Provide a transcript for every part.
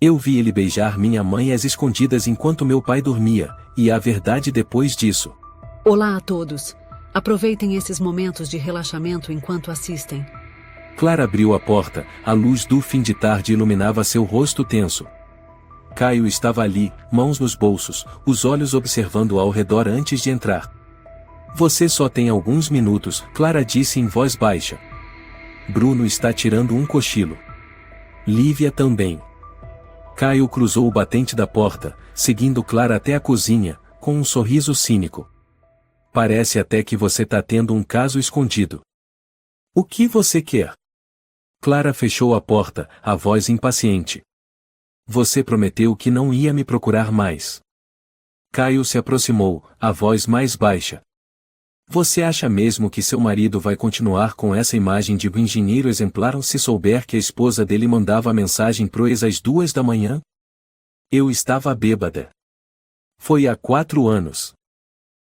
Eu vi ele beijar minha mãe às escondidas enquanto meu pai dormia, e a verdade depois disso. Olá a todos. Aproveitem esses momentos de relaxamento enquanto assistem. Clara abriu a porta, a luz do fim de tarde iluminava seu rosto tenso. Caio estava ali, mãos nos bolsos, os olhos observando ao redor antes de entrar. Você só tem alguns minutos, Clara disse em voz baixa. Bruno está tirando um cochilo. Lívia também. Caio cruzou o batente da porta, seguindo Clara até a cozinha, com um sorriso cínico. Parece até que você tá tendo um caso escondido. O que você quer? Clara fechou a porta, a voz impaciente. Você prometeu que não ia me procurar mais. Caio se aproximou, a voz mais baixa. Você acha mesmo que seu marido vai continuar com essa imagem de um engenheiro exemplar se souber que a esposa dele mandava a mensagem pro ex às 2 da manhã? Eu estava bêbada. Foi há 4 anos.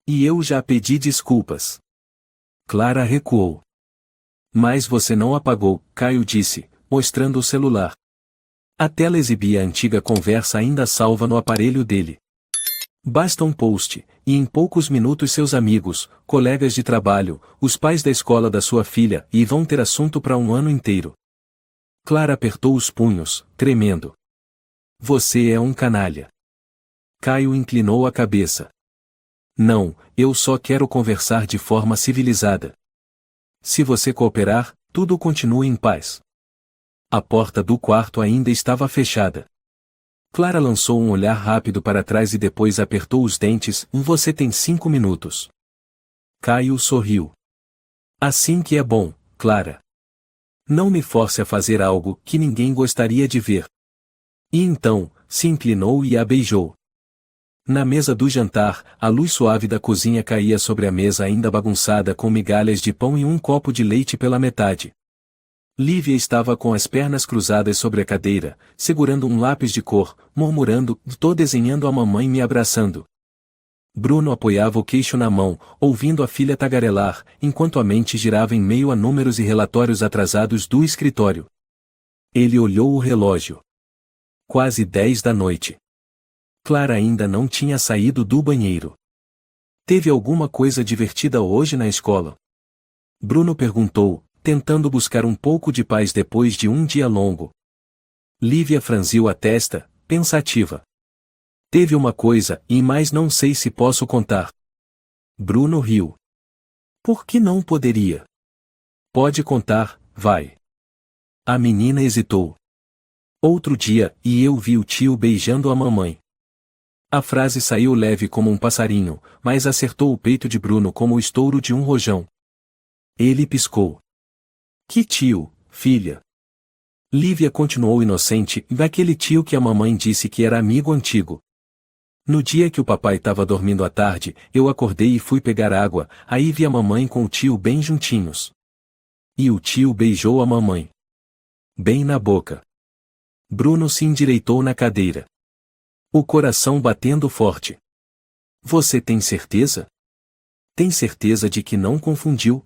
E eu já pedi desculpas. Clara recuou. Mas você não apagou, Caio disse, mostrando o celular. A tela exibia a antiga conversa ainda salva no aparelho dele. Basta um post, e em poucos minutos seus amigos, colegas de trabalho, os pais da escola da sua filha, e vão ter assunto para um ano inteiro. Clara apertou os punhos, tremendo. Você é um canalha. Caio inclinou a cabeça. Não, eu só quero conversar de forma civilizada. Se você cooperar, tudo continua em paz. A porta do quarto ainda estava fechada. Clara lançou um olhar rápido para trás e depois apertou os dentes. Você tem 5 minutos. Caio sorriu. Assim que é bom, Clara. Não me force a fazer algo que ninguém gostaria de ver. E então, se inclinou e a beijou. Na mesa do jantar, a luz suave da cozinha caía sobre a mesa ainda bagunçada com migalhas de pão e um copo de leite pela metade. Lívia estava com as pernas cruzadas sobre a cadeira, segurando um lápis de cor, murmurando, tô desenhando a mamãe me abraçando. Bruno apoiava o queixo na mão, ouvindo a filha tagarelar, enquanto a mente girava em meio a números e relatórios atrasados do escritório. Ele olhou o relógio. Quase 10 da noite. Clara ainda não tinha saído do banheiro. Teve alguma coisa divertida hoje na escola? Bruno perguntou, tentando buscar um pouco de paz depois de um dia longo. Lívia franziu a testa, pensativa. Teve uma coisa, mas não sei se posso contar. Bruno riu. Por que não poderia? Pode contar, vai. A menina hesitou. Outro dia, e eu vi o tio beijando a mamãe. A frase saiu leve como um passarinho, mas acertou o peito de Bruno como o estouro de um rojão. Ele piscou. Que tio, filha? Lívia continuou inocente, daquele tio que a mamãe disse que era amigo antigo. No dia que o papai estava dormindo à tarde, eu acordei e fui pegar água, aí vi a mamãe com o tio bem juntinhos. E o tio beijou a mamãe. Bem na boca. Bruno se endireitou na cadeira. O coração batendo forte. Você tem certeza? Tem certeza de que não confundiu?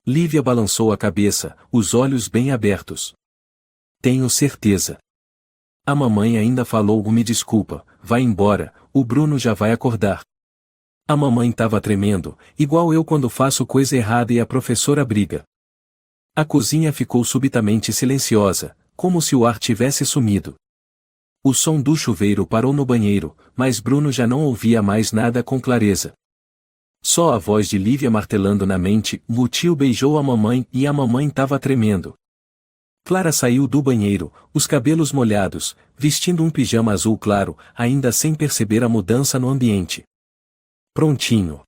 Lívia balançou a cabeça, os olhos bem abertos. Tenho certeza. A mamãe ainda falou: me desculpa, vai embora, o Bruno já vai acordar. A mamãe estava tremendo, igual eu quando faço coisa errada e a professora briga. A cozinha ficou subitamente silenciosa, como se o ar tivesse sumido. O som do chuveiro parou no banheiro, mas Bruno já não ouvia mais nada com clareza. Só a voz de Lívia martelando na mente: o tio beijou a mamãe e a mamãe estava tremendo. Clara saiu do banheiro, os cabelos molhados, vestindo um pijama azul claro, ainda sem perceber a mudança no ambiente. Prontinho.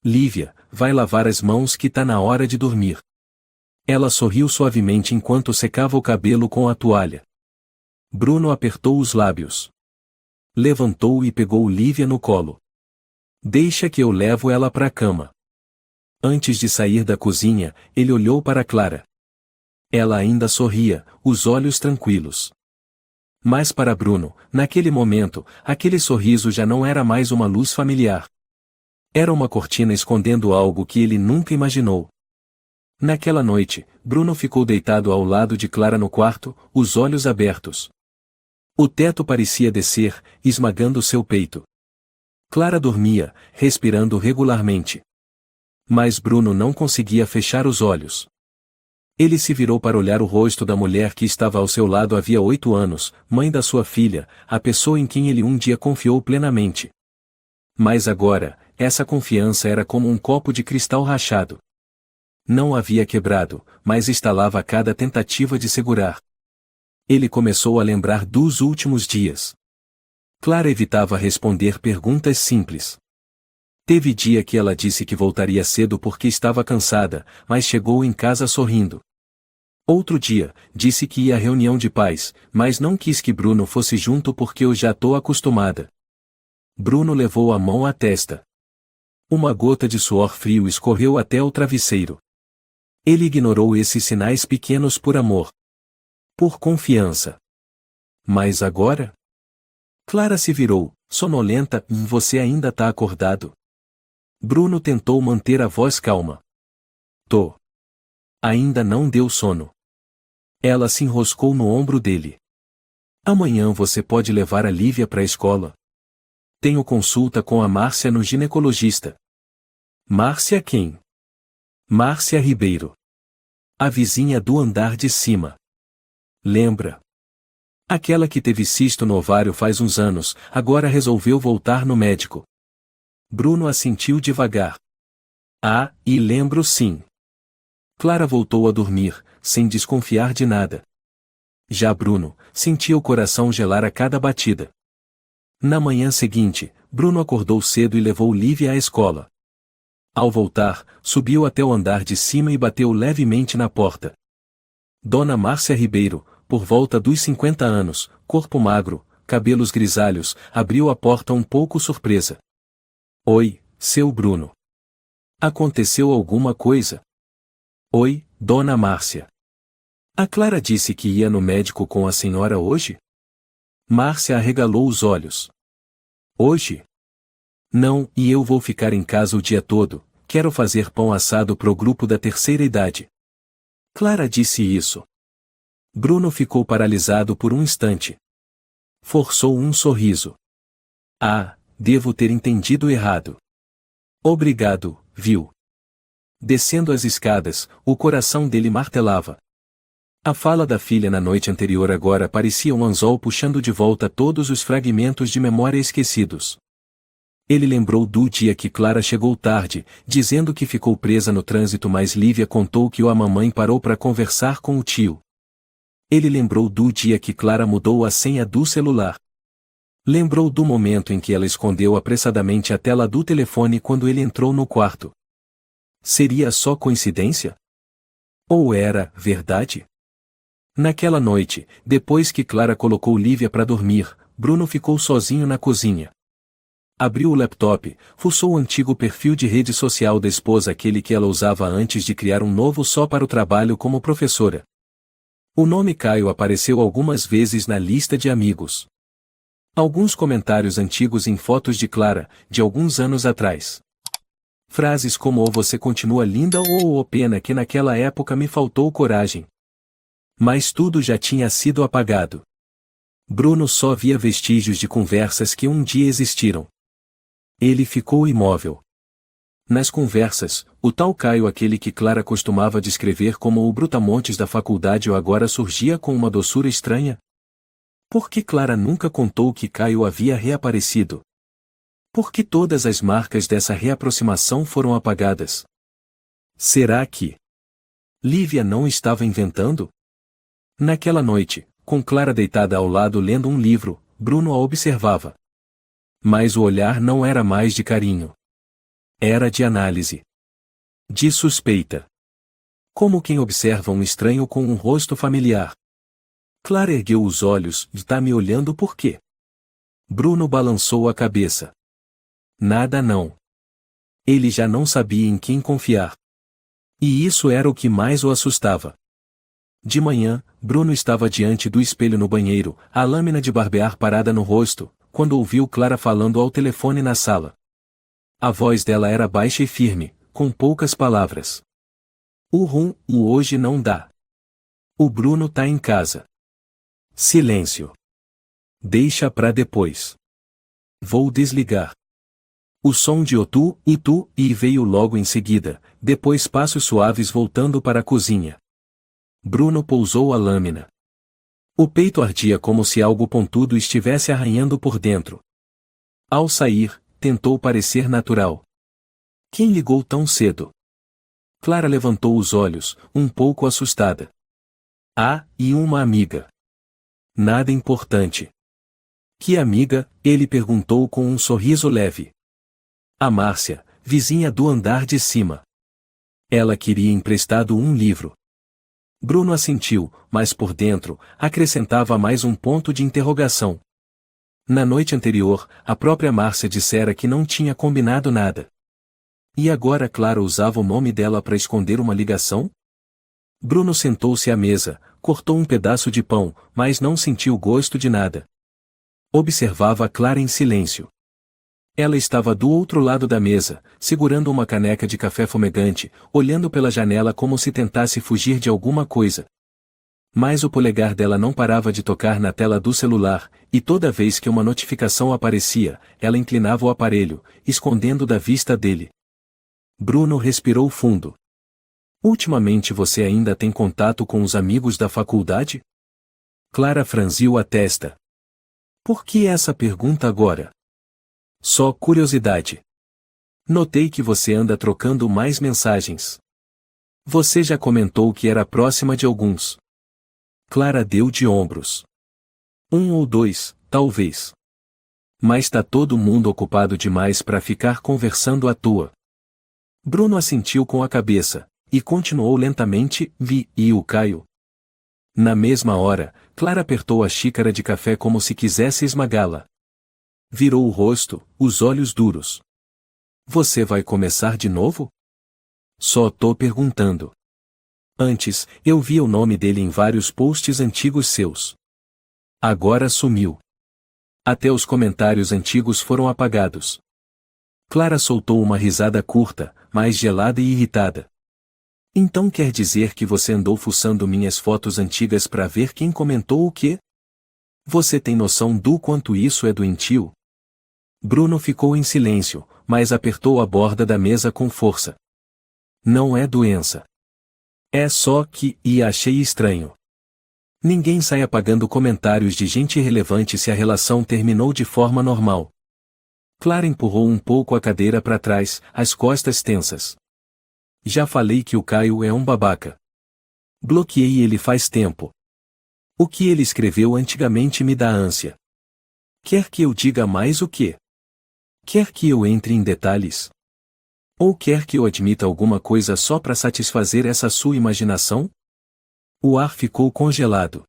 Lívia, vai lavar as mãos que tá na hora de dormir. Ela sorriu suavemente enquanto secava o cabelo com a toalha. Bruno apertou os lábios. Levantou e pegou Lívia no colo. Deixa que eu levo ela pra cama. Antes de sair da cozinha, ele olhou para Clara. Ela ainda sorria, os olhos tranquilos. Mas para Bruno, naquele momento, aquele sorriso já não era mais uma luz familiar. Era uma cortina escondendo algo que ele nunca imaginou. Naquela noite, Bruno ficou deitado ao lado de Clara no quarto, os olhos abertos. O teto parecia descer, esmagando seu peito. Clara dormia, respirando regularmente. Mas Bruno não conseguia fechar os olhos. Ele se virou para olhar o rosto da mulher que estava ao seu lado havia 8 anos, mãe da sua filha, a pessoa em quem ele um dia confiou plenamente. Mas agora, essa confiança era como um copo de cristal rachado. Não havia quebrado, mas estalava a cada tentativa de segurar. Ele começou a lembrar dos últimos dias. Clara evitava responder perguntas simples. Teve dia que ela disse que voltaria cedo porque estava cansada, mas chegou em casa sorrindo. Outro dia, disse que ia à reunião de pais, mas não quis que Bruno fosse junto porque eu já estou acostumada. Bruno levou a mão à testa. Uma gota de suor frio escorreu até o travesseiro. Ele ignorou esses sinais pequenos por amor. Por confiança. Mas agora? Clara se virou, sonolenta, você ainda tá acordado? Bruno tentou manter a voz calma. Tô. Ainda não deu sono. Ela se enroscou no ombro dele. Amanhã você pode levar a Lívia para a escola. Tenho consulta com a Márcia no ginecologista. Márcia quem? Márcia Ribeiro. A vizinha do andar de cima. Lembra? Aquela que teve cisto no ovário faz uns anos, agora resolveu voltar no médico. Bruno assentiu devagar. Ah, e lembro sim. Clara voltou a dormir, sem desconfiar de nada. Já Bruno, sentia o coração gelar a cada batida. Na manhã seguinte, Bruno acordou cedo e levou Lívia à escola. Ao voltar, subiu até o andar de cima e bateu levemente na porta. Dona Márcia Ribeiro, por volta dos 50 anos, corpo magro, cabelos grisalhos, abriu a porta um pouco surpresa. Oi, seu Bruno. Aconteceu alguma coisa? Oi, Dona Márcia. A Clara disse que ia no médico com a senhora hoje? Márcia arregalou os olhos. Hoje? Não, e eu vou ficar em casa o dia todo, quero fazer pão assado pro grupo da terceira idade. Clara disse isso. Bruno ficou paralisado por um instante. Forçou um sorriso. Ah, devo ter entendido errado. Obrigado, viu? Descendo as escadas, o coração dele martelava. A fala da filha na noite anterior agora parecia um anzol puxando de volta todos os fragmentos de memória esquecidos. Ele lembrou do dia que Clara chegou tarde, dizendo que ficou presa no trânsito, mas Lívia contou que a mamãe parou para conversar com o tio. Ele lembrou do dia que Clara mudou a senha do celular. Lembrou do momento em que ela escondeu apressadamente a tela do telefone quando ele entrou no quarto. Seria só coincidência? Ou era verdade? Naquela noite, depois que Clara colocou Lívia para dormir, Bruno ficou sozinho na cozinha. Abriu o laptop, fuçou o antigo perfil de rede social da esposa, aquele que ela usava antes de criar um novo só para o trabalho como professora. O nome Caio apareceu algumas vezes na lista de amigos. Alguns comentários antigos em fotos de Clara, de alguns anos atrás. Frases como "Oh, você continua linda" ou "Oh, pena que naquela época me faltou coragem". Mas tudo já tinha sido apagado. Bruno só via vestígios de conversas que um dia existiram. Ele ficou imóvel. Nas conversas, o tal Caio, aquele que Clara costumava descrever como o brutamontes da faculdade, agora surgia com uma doçura estranha. Por que Clara nunca contou que Caio havia reaparecido? Por que todas as marcas dessa reaproximação foram apagadas? Será que Lívia não estava inventando? Naquela noite, com Clara deitada ao lado lendo um livro, Bruno a observava. Mas o olhar não era mais de carinho. Era de análise. De suspeita. Como quem observa um estranho com um rosto familiar. Clara ergueu os olhos. Tá me olhando por quê? Bruno balançou a cabeça. Nada não. Ele já não sabia em quem confiar. E isso era o que mais o assustava. De manhã, Bruno estava diante do espelho no banheiro, a lâmina de barbear parada no rosto, quando ouviu Clara falando ao telefone na sala. A voz dela era baixa e firme, com poucas palavras. O hoje não dá. O Bruno tá em casa. Silêncio. Deixa pra depois. Vou desligar. O som de Otu e Tu e veio logo em seguida, depois passos suaves voltando para a cozinha. Bruno pousou a lâmina. O peito ardia como se algo pontudo estivesse arranhando por dentro. Ao sair, tentou parecer natural. Quem ligou tão cedo? Clara levantou os olhos, um pouco assustada. Ah, e uma amiga. Nada importante. Que amiga? Ele perguntou com um sorriso leve. A Márcia, vizinha do andar de cima. Ela queria emprestado um livro. Bruno assentiu, mas por dentro, acrescentava mais um ponto de interrogação. Na noite anterior, a própria Márcia dissera que não tinha combinado nada. E agora Clara usava o nome dela para esconder uma ligação? Bruno sentou-se à mesa, cortou um pedaço de pão, mas não sentiu gosto de nada. Observava Clara em silêncio. Ela estava do outro lado da mesa, segurando uma caneca de café fumegante, olhando pela janela como se tentasse fugir de alguma coisa. Mas o polegar dela não parava de tocar na tela do celular, e toda vez que uma notificação aparecia, ela inclinava o aparelho, escondendo da vista dele. Bruno respirou fundo. Ultimamente você ainda tem contato com os amigos da faculdade? Clara franziu a testa. Por que essa pergunta agora? Só curiosidade. Notei que você anda trocando mais mensagens. Você já comentou que era próxima de alguns. Clara deu de ombros. Um ou dois, talvez. Mas tá todo mundo ocupado demais para ficar conversando à toa. Bruno assentiu com a cabeça, e continuou lentamente, e o Caio? Na mesma hora, Clara apertou a xícara de café como se quisesse esmagá-la. Virou o rosto, os olhos duros. Você vai começar de novo? Só tô perguntando. Antes, eu via o nome dele em vários posts antigos seus. Agora sumiu. Até os comentários antigos foram apagados. Clara soltou uma risada curta, mais gelada e irritada. Então quer dizer que você andou fuçando minhas fotos antigas para ver quem comentou o quê? Você tem noção do quanto isso é doentio? Bruno ficou em silêncio, mas apertou a borda da mesa com força. Não é doença. É só que, achei estranho. Ninguém sai apagando comentários de gente irrelevante se a relação terminou de forma normal. Clara empurrou um pouco a cadeira para trás, as costas tensas. Já falei que o Caio é um babaca. Bloqueei ele faz tempo. O que ele escreveu antigamente me dá ânsia. Quer que eu diga mais o quê? Quer que eu entre em detalhes? Ou quer que eu admita alguma coisa só para satisfazer essa sua imaginação? O ar ficou congelado.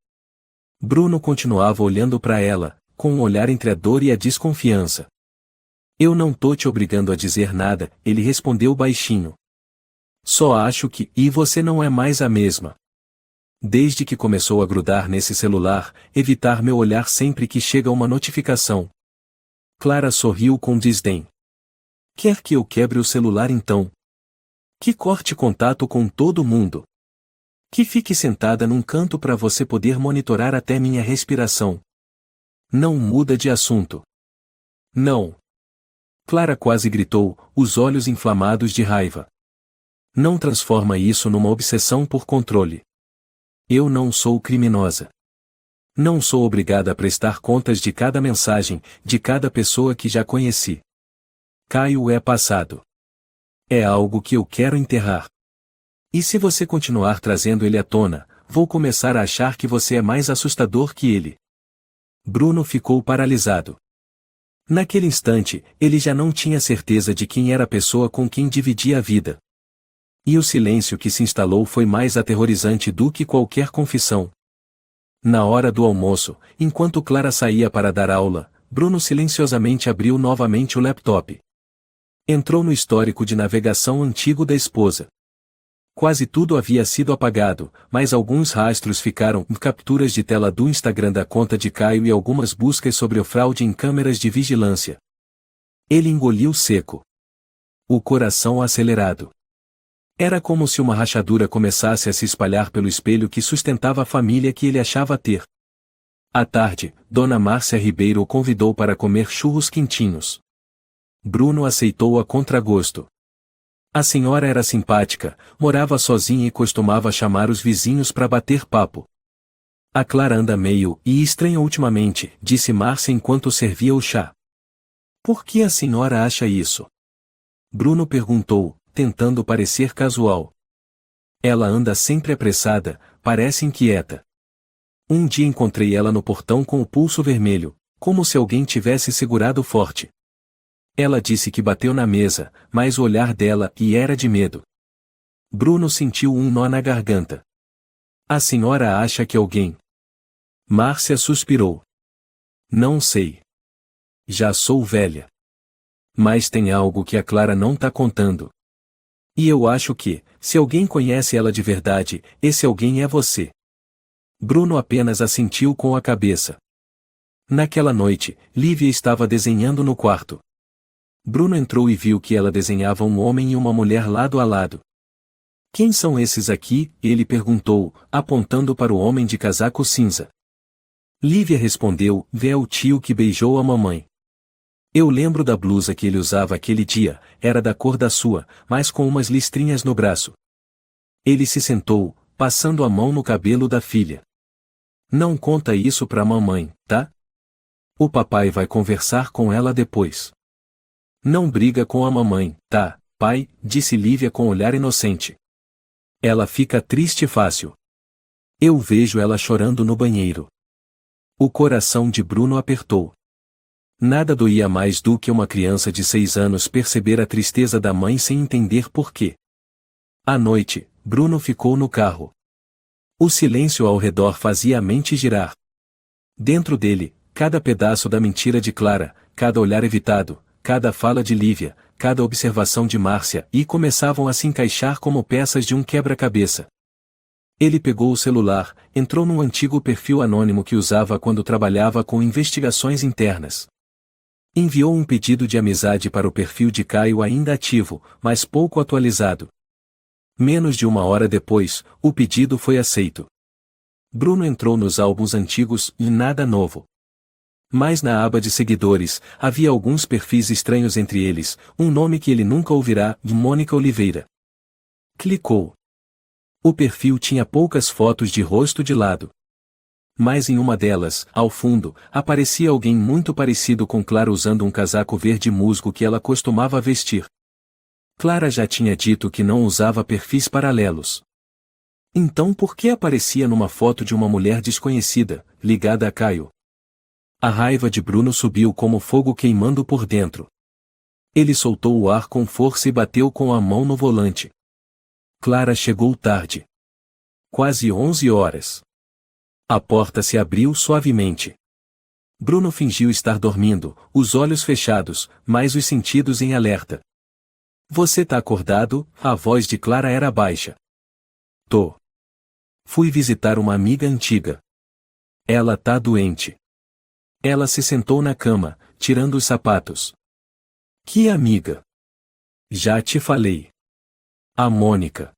Bruno continuava olhando para ela, com um olhar entre a dor e a desconfiança. Eu não tô te obrigando a dizer nada, ele respondeu baixinho. Só acho que, você não é mais a mesma. Desde que começou a grudar nesse celular, evitar meu olhar sempre que chega uma notificação. Clara sorriu com desdém. Quer que eu quebre o celular então? Que corte contato com todo mundo? Que fique sentada num canto para você poder monitorar até minha respiração? Não muda de assunto. Não. Clara quase gritou, os olhos inflamados de raiva. Não transforma isso numa obsessão por controle. Eu não sou criminosa. Não sou obrigada a prestar contas de cada mensagem, de cada pessoa que já conheci. Caio é passado. É algo que eu quero enterrar. E se você continuar trazendo ele à tona, vou começar a achar que você é mais assustador que ele. Bruno ficou paralisado. Naquele instante, ele já não tinha certeza de quem era a pessoa com quem dividia a vida. E o silêncio que se instalou foi mais aterrorizante do que qualquer confissão. Na hora do almoço, enquanto Clara saía para dar aula, Bruno silenciosamente abriu novamente o laptop. Entrou no histórico de navegação antigo da esposa. Quase tudo havia sido apagado, mas alguns rastros ficaram, capturas de tela do Instagram da conta de Caio e algumas buscas sobre o fraude em câmeras de vigilância. Ele engoliu seco. O coração acelerado. Era como se uma rachadura começasse a se espalhar pelo espelho que sustentava a família que ele achava ter. À tarde, Dona Márcia Ribeiro o convidou para comer churros quentinhos. Bruno aceitou a contragosto. A senhora era simpática, morava sozinha e costumava chamar os vizinhos para bater papo. A Clara anda meio e estranha ultimamente, disse Márcia enquanto servia o chá. Por que a senhora acha isso? Bruno perguntou, tentando parecer casual. Ela anda sempre apressada, parece inquieta. Um dia encontrei ela no portão com o pulso vermelho, como se alguém tivesse segurado forte. Ela disse que bateu na mesa, mas o olhar dela era de medo. Bruno sentiu um nó na garganta. A senhora acha que alguém? Márcia suspirou. Não sei. Já sou velha. Mas tem algo que a Clara não tá contando. E eu acho que, se alguém conhece ela de verdade, esse alguém é você. Bruno apenas assentiu com a cabeça. Naquela noite, Lívia estava desenhando no quarto. Bruno entrou e viu que ela desenhava um homem e uma mulher lado a lado. Quem são esses aqui? Ele perguntou, apontando para o homem de casaco cinza. Lívia respondeu, é o tio que beijou a mamãe. Eu lembro da blusa que ele usava aquele dia, era da cor da sua, mas com umas listrinhas no braço. Ele se sentou, passando a mão no cabelo da filha. Não conta isso pra mamãe, tá? O papai vai conversar com ela depois. Não briga com a mamãe, tá, pai? Disse Lívia com olhar inocente. Ela fica triste fácil. Eu vejo ela chorando no banheiro. O coração de Bruno apertou. Nada doía mais do que uma criança de 6 anos perceber a tristeza da mãe sem entender por quê. À noite, Bruno ficou no carro. O silêncio ao redor fazia a mente girar. Dentro dele, cada pedaço da mentira de Clara, cada olhar evitado, cada fala de Lívia, cada observação de Márcia começavam a se encaixar como peças de um quebra-cabeça. Ele pegou o celular, entrou num antigo perfil anônimo que usava quando trabalhava com investigações internas. Enviou um pedido de amizade para o perfil de Caio ainda ativo, mas pouco atualizado. Menos de 1 hora depois, o pedido foi aceito. Bruno entrou nos álbuns antigos e nada novo. Mas na aba de seguidores, havia alguns perfis estranhos entre eles, um nome que ele nunca ouvirá, Mônica Oliveira. Clicou. O perfil tinha poucas fotos de rosto de lado. Mas em uma delas, ao fundo, aparecia alguém muito parecido com Clara usando um casaco verde musgo que ela costumava vestir. Clara já tinha dito que não usava perfis paralelos. Então por que aparecia numa foto de uma mulher desconhecida, ligada a Caio? A raiva de Bruno subiu como fogo queimando por dentro. Ele soltou o ar com força e bateu com a mão no volante. Clara chegou tarde. Quase 11 horas. A porta se abriu suavemente. Bruno fingiu estar dormindo, os olhos fechados, mas os sentidos em alerta. Você tá acordado? A voz de Clara era baixa. Tô. Fui visitar uma amiga antiga. Ela tá doente. Ela se sentou na cama, tirando os sapatos. Que amiga? Já te falei. A Mônica.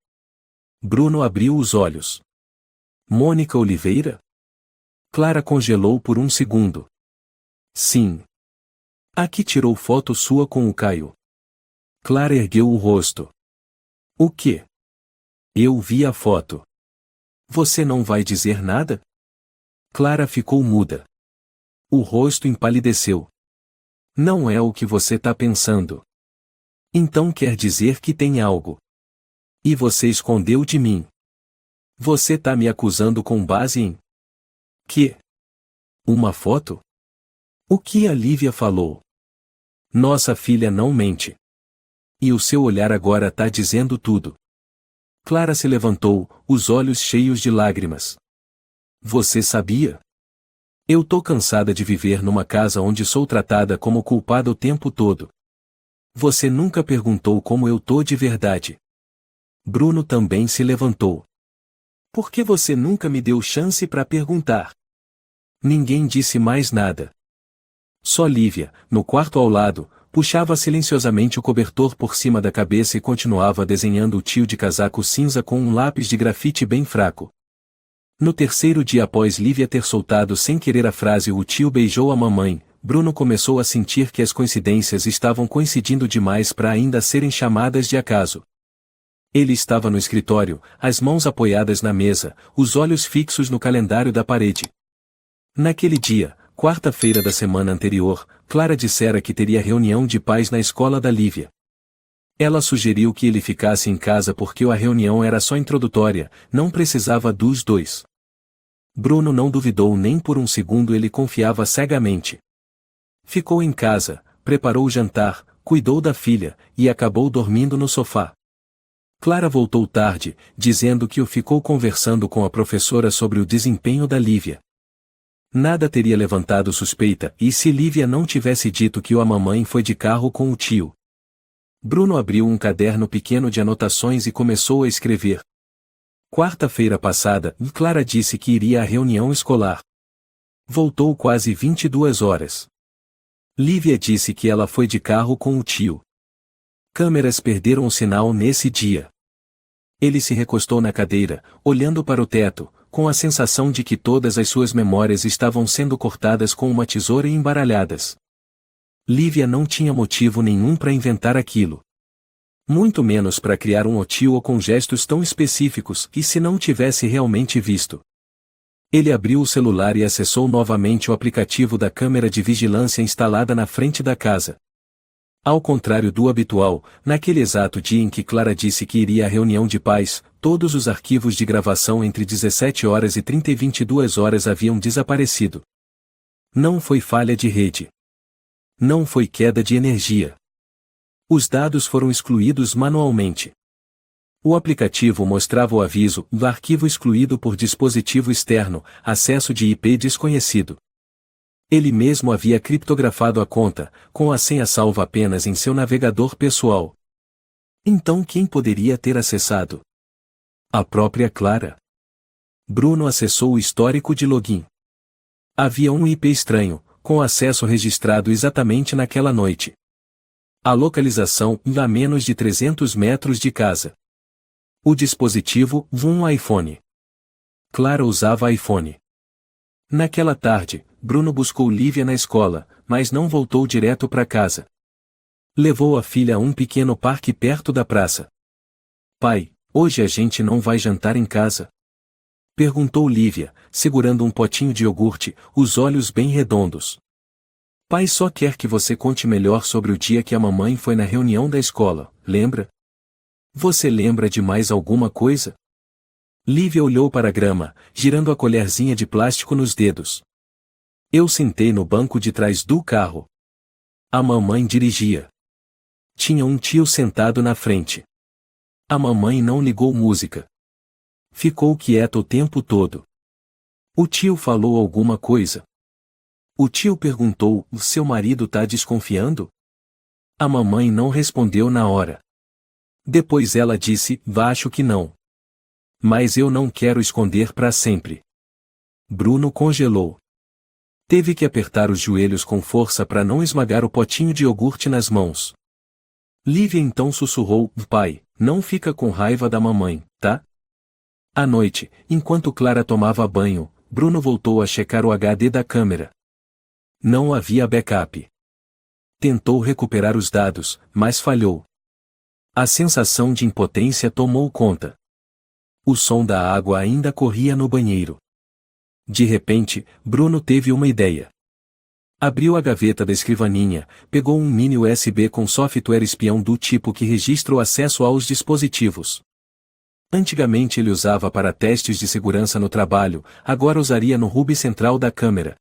Bruno abriu os olhos. Mônica Oliveira? Clara congelou por um segundo. Sim. Aqui tirou foto sua com o Caio. Clara ergueu o rosto. O quê? Eu vi a foto. Você não vai dizer nada? Clara ficou muda. O rosto empalideceu. Não é o que você tá pensando. Então quer dizer que tem algo. E você escondeu de mim. Você tá me acusando com base em... Que? Uma foto? O que a Lívia falou? Nossa filha não mente. E o seu olhar agora tá dizendo tudo. Clara se levantou, os olhos cheios de lágrimas. Você sabia? Eu tô cansada de viver numa casa onde sou tratada como culpada o tempo todo. Você nunca perguntou como eu tô de verdade. Bruno também se levantou. Por que você nunca me deu chance para perguntar? Ninguém disse mais nada. Só Lívia, no quarto ao lado, puxava silenciosamente o cobertor por cima da cabeça e continuava desenhando o tio de casaco cinza com um lápis de grafite bem fraco. No terceiro dia após Lívia ter soltado sem querer a frase "o tio beijou a mamãe", Bruno começou a sentir que as coincidências estavam coincidindo demais para ainda serem chamadas de acaso. Ele estava no escritório, as mãos apoiadas na mesa, os olhos fixos no calendário da parede. Naquele dia, quarta-feira da semana anterior, Clara dissera que teria reunião de pais na escola da Lívia. Ela sugeriu que ele ficasse em casa porque a reunião era só introdutória, não precisava dos dois. Bruno não duvidou nem por um segundo, ele confiava cegamente. Ficou em casa, preparou o jantar, cuidou da filha, e acabou dormindo no sofá. Clara voltou tarde, dizendo que ficou conversando com a professora sobre o desempenho da Lívia. Nada teria levantado suspeita, e se Lívia não tivesse dito que a mamãe foi de carro com o tio? Bruno abriu um caderno pequeno de anotações e começou a escrever. Quarta-feira passada, Clara disse que iria à reunião escolar. Voltou quase 22 horas. Lívia disse que ela foi de carro com o tio. Câmeras perderam o sinal nesse dia. Ele se recostou na cadeira, olhando para o teto, com a sensação de que todas as suas memórias estavam sendo cortadas com uma tesoura e embaralhadas. Lívia não tinha motivo nenhum para inventar aquilo. Muito menos para criar um tio com gestos tão específicos, e se não tivesse realmente visto. Ele abriu o celular e acessou novamente o aplicativo da câmera de vigilância instalada na frente da casa. Ao contrário do habitual, naquele exato dia em que Clara disse que iria à reunião de pais, todos os arquivos de gravação entre 17 horas e 30 e 22 horas haviam desaparecido. Não foi falha de rede. Não foi queda de energia. Os dados foram excluídos manualmente. O aplicativo mostrava o aviso do arquivo excluído por dispositivo externo, acesso de IP desconhecido. Ele mesmo havia criptografado a conta, com a senha salva apenas em seu navegador pessoal. Então quem poderia ter acessado? A própria Clara. Bruno acessou o histórico de login. Havia um IP estranho, com acesso registrado exatamente naquela noite. A localização a menos de 300 metros de casa. O dispositivo, um iPhone. Clara usava iPhone. Naquela tarde, Bruno buscou Lívia na escola, mas não voltou direto para casa. Levou a filha a um pequeno parque perto da praça. "Pai, hoje a gente não vai jantar em casa?" perguntou Lívia, segurando um potinho de iogurte, os olhos bem redondos. "Pai só quer que você conte melhor sobre o dia que a mamãe foi na reunião da escola, lembra? Você lembra de mais alguma coisa?" Lívia olhou para a grama, girando a colherzinha de plástico nos dedos. "Eu sentei no banco de trás do carro. A mamãe dirigia. Tinha um tio sentado na frente. A mamãe não ligou música. Ficou quieta o tempo todo. O tio falou alguma coisa. O tio perguntou: seu marido tá desconfiando? A mamãe não respondeu na hora. Depois ela disse: acho que não. Mas eu não quero esconder para sempre." Bruno congelou. Teve que apertar os joelhos com força para não esmagar o potinho de iogurte nas mãos. Lívia então sussurrou: "Pai, não fica com raiva da mamãe, tá?" À noite, enquanto Clara tomava banho, Bruno voltou a checar o HD da câmera. Não havia backup. Tentou recuperar os dados, mas falhou. A sensação de impotência tomou conta. O som da água ainda corria no banheiro. De repente, Bruno teve uma ideia. Abriu a gaveta da escrivaninha, pegou um mini USB com software espião do tipo que registra o acesso aos dispositivos. Antigamente ele usava para testes de segurança no trabalho, agora usaria no hub central da câmera.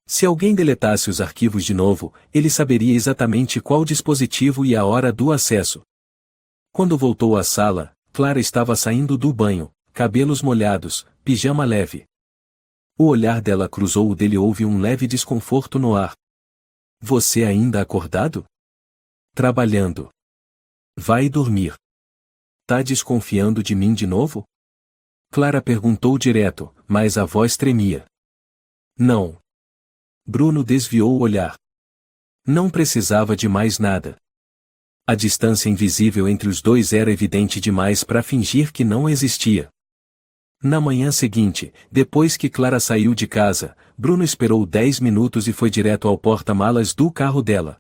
Se alguém deletasse os arquivos de novo, ele saberia exatamente qual dispositivo e a hora do acesso. Quando voltou à sala, Clara estava saindo do banho, cabelos molhados, pijama leve. O olhar dela cruzou o dele e houve um leve desconforto no ar. "Você ainda acordado?" "Trabalhando." "Vai dormir." "Tá desconfiando de mim de novo?" Clara perguntou direto, mas a voz tremia. "Não." Bruno desviou o olhar. Não precisava de mais nada. A distância invisível entre os dois era evidente demais para fingir que não existia. Na manhã seguinte, depois que Clara saiu de casa, Bruno esperou 10 minutos e foi direto ao porta-malas do carro dela.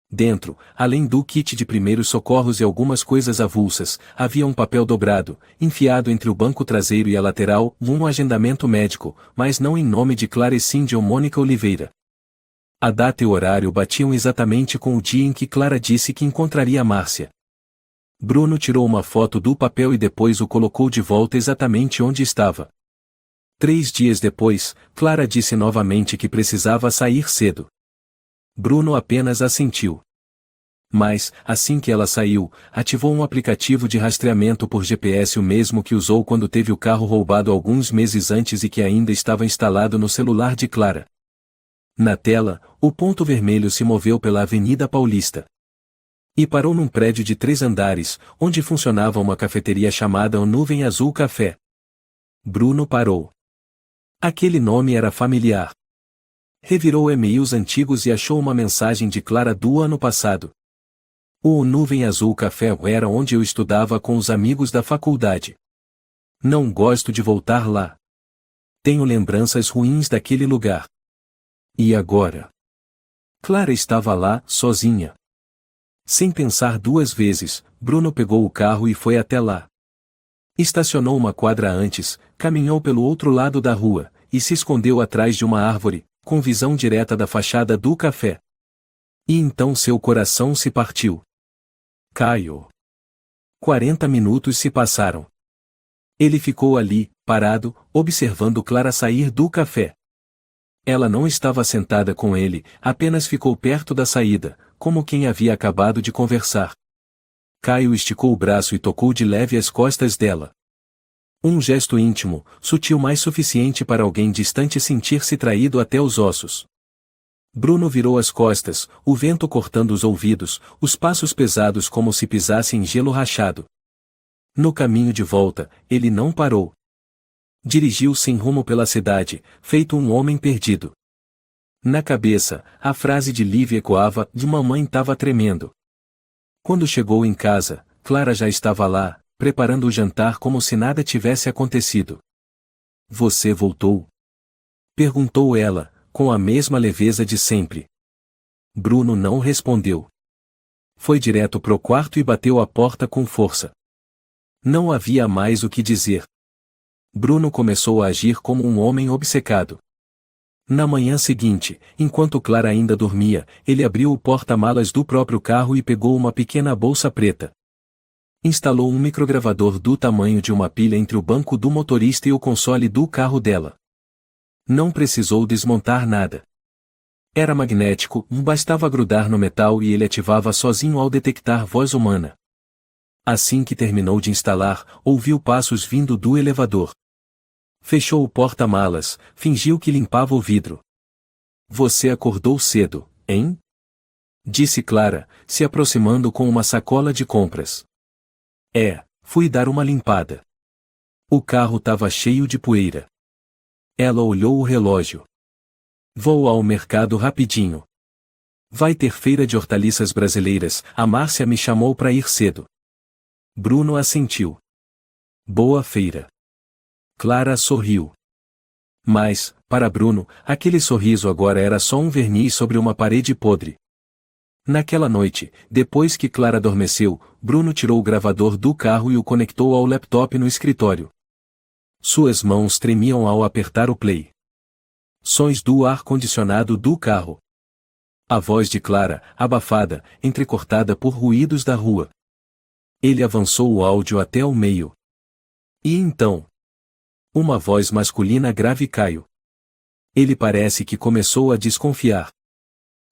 Dentro, além do kit de primeiros socorros e algumas coisas avulsas, havia um papel dobrado, enfiado entre o banco traseiro e a lateral, um agendamento médico, mas não em nome de Clara e sim de Mônica Oliveira. A data e o horário batiam exatamente com o dia em que Clara disse que encontraria Márcia. Bruno tirou uma foto do papel e depois o colocou de volta exatamente onde estava. 3 dias depois, Clara disse novamente que precisava sair cedo. Bruno apenas assentiu. Mas, assim que ela saiu, ativou um aplicativo de rastreamento por GPS, o mesmo que usou quando teve o carro roubado alguns meses antes e que ainda estava instalado no celular de Clara. Na tela, o ponto vermelho se moveu pela Avenida Paulista. E parou num prédio de 3 andares, onde funcionava uma cafeteria chamada Nuvem Azul Café. Bruno parou. Aquele nome era familiar. Revirou e-mails antigos e achou uma mensagem de Clara do ano passado. O Nuvem Azul Café era onde eu estudava com os amigos da faculdade. Não gosto de voltar lá. Tenho lembranças ruins daquele lugar. E agora? Clara estava lá, sozinha. Sem pensar 2 vezes, Bruno pegou o carro e foi até lá. Estacionou uma quadra antes, caminhou pelo outro lado da rua, e se escondeu atrás de uma árvore, com visão direta da fachada do café. E então seu coração se partiu. Caio. 40 minutos se passaram. Ele ficou ali, parado, observando Clara sair do café. Ela não estava sentada com ele, apenas ficou perto da saída, como quem havia acabado de conversar. Caio esticou o braço e tocou de leve as costas dela. Um gesto íntimo, sutil mais suficiente para alguém distante sentir-se traído até os ossos. Bruno virou as costas, o vento cortando os ouvidos, os passos pesados como se pisasse em gelo rachado. No caminho de volta, ele não parou. Dirigiu sem rumo pela cidade, feito um homem perdido. Na cabeça, a frase de Lívia ecoava, de mamãe estava tremendo. Quando chegou em casa, Clara já estava lá, preparando o jantar como se nada tivesse acontecido. Você voltou? Perguntou ela, com a mesma leveza de sempre. Bruno não respondeu. Foi direto pro quarto e bateu a porta com força. Não havia mais o que dizer. Bruno começou a agir como um homem obcecado. Na manhã seguinte, enquanto Clara ainda dormia, ele abriu o porta-malas do próprio carro e pegou uma pequena bolsa preta. Instalou um microgravador do tamanho de uma pilha entre o banco do motorista e o console do carro dela. Não precisou desmontar nada. Era magnético, bastava grudar no metal e ele ativava sozinho ao detectar voz humana. Assim que terminou de instalar, ouviu passos vindo do elevador. Fechou o porta-malas, fingiu que limpava o vidro. Você acordou cedo, hein? Disse Clara, se aproximando com uma sacola de compras. Fui dar uma limpada. O carro estava cheio de poeira. Ela olhou o relógio. Vou ao mercado rapidinho. Vai ter feira de hortaliças brasileiras, a Márcia me chamou para ir cedo. Bruno assentiu. Boa feira. Clara sorriu. Mas, para Bruno, aquele sorriso agora era só um verniz sobre uma parede podre. Naquela noite, depois que Clara adormeceu, Bruno tirou o gravador do carro e o conectou ao laptop no escritório. Suas mãos tremiam ao apertar o play. Sons do ar-condicionado do carro. A voz de Clara, abafada, entrecortada por ruídos da rua. Ele avançou o áudio até o meio. E então? Uma voz masculina grave caiu. Ele parece que começou a desconfiar.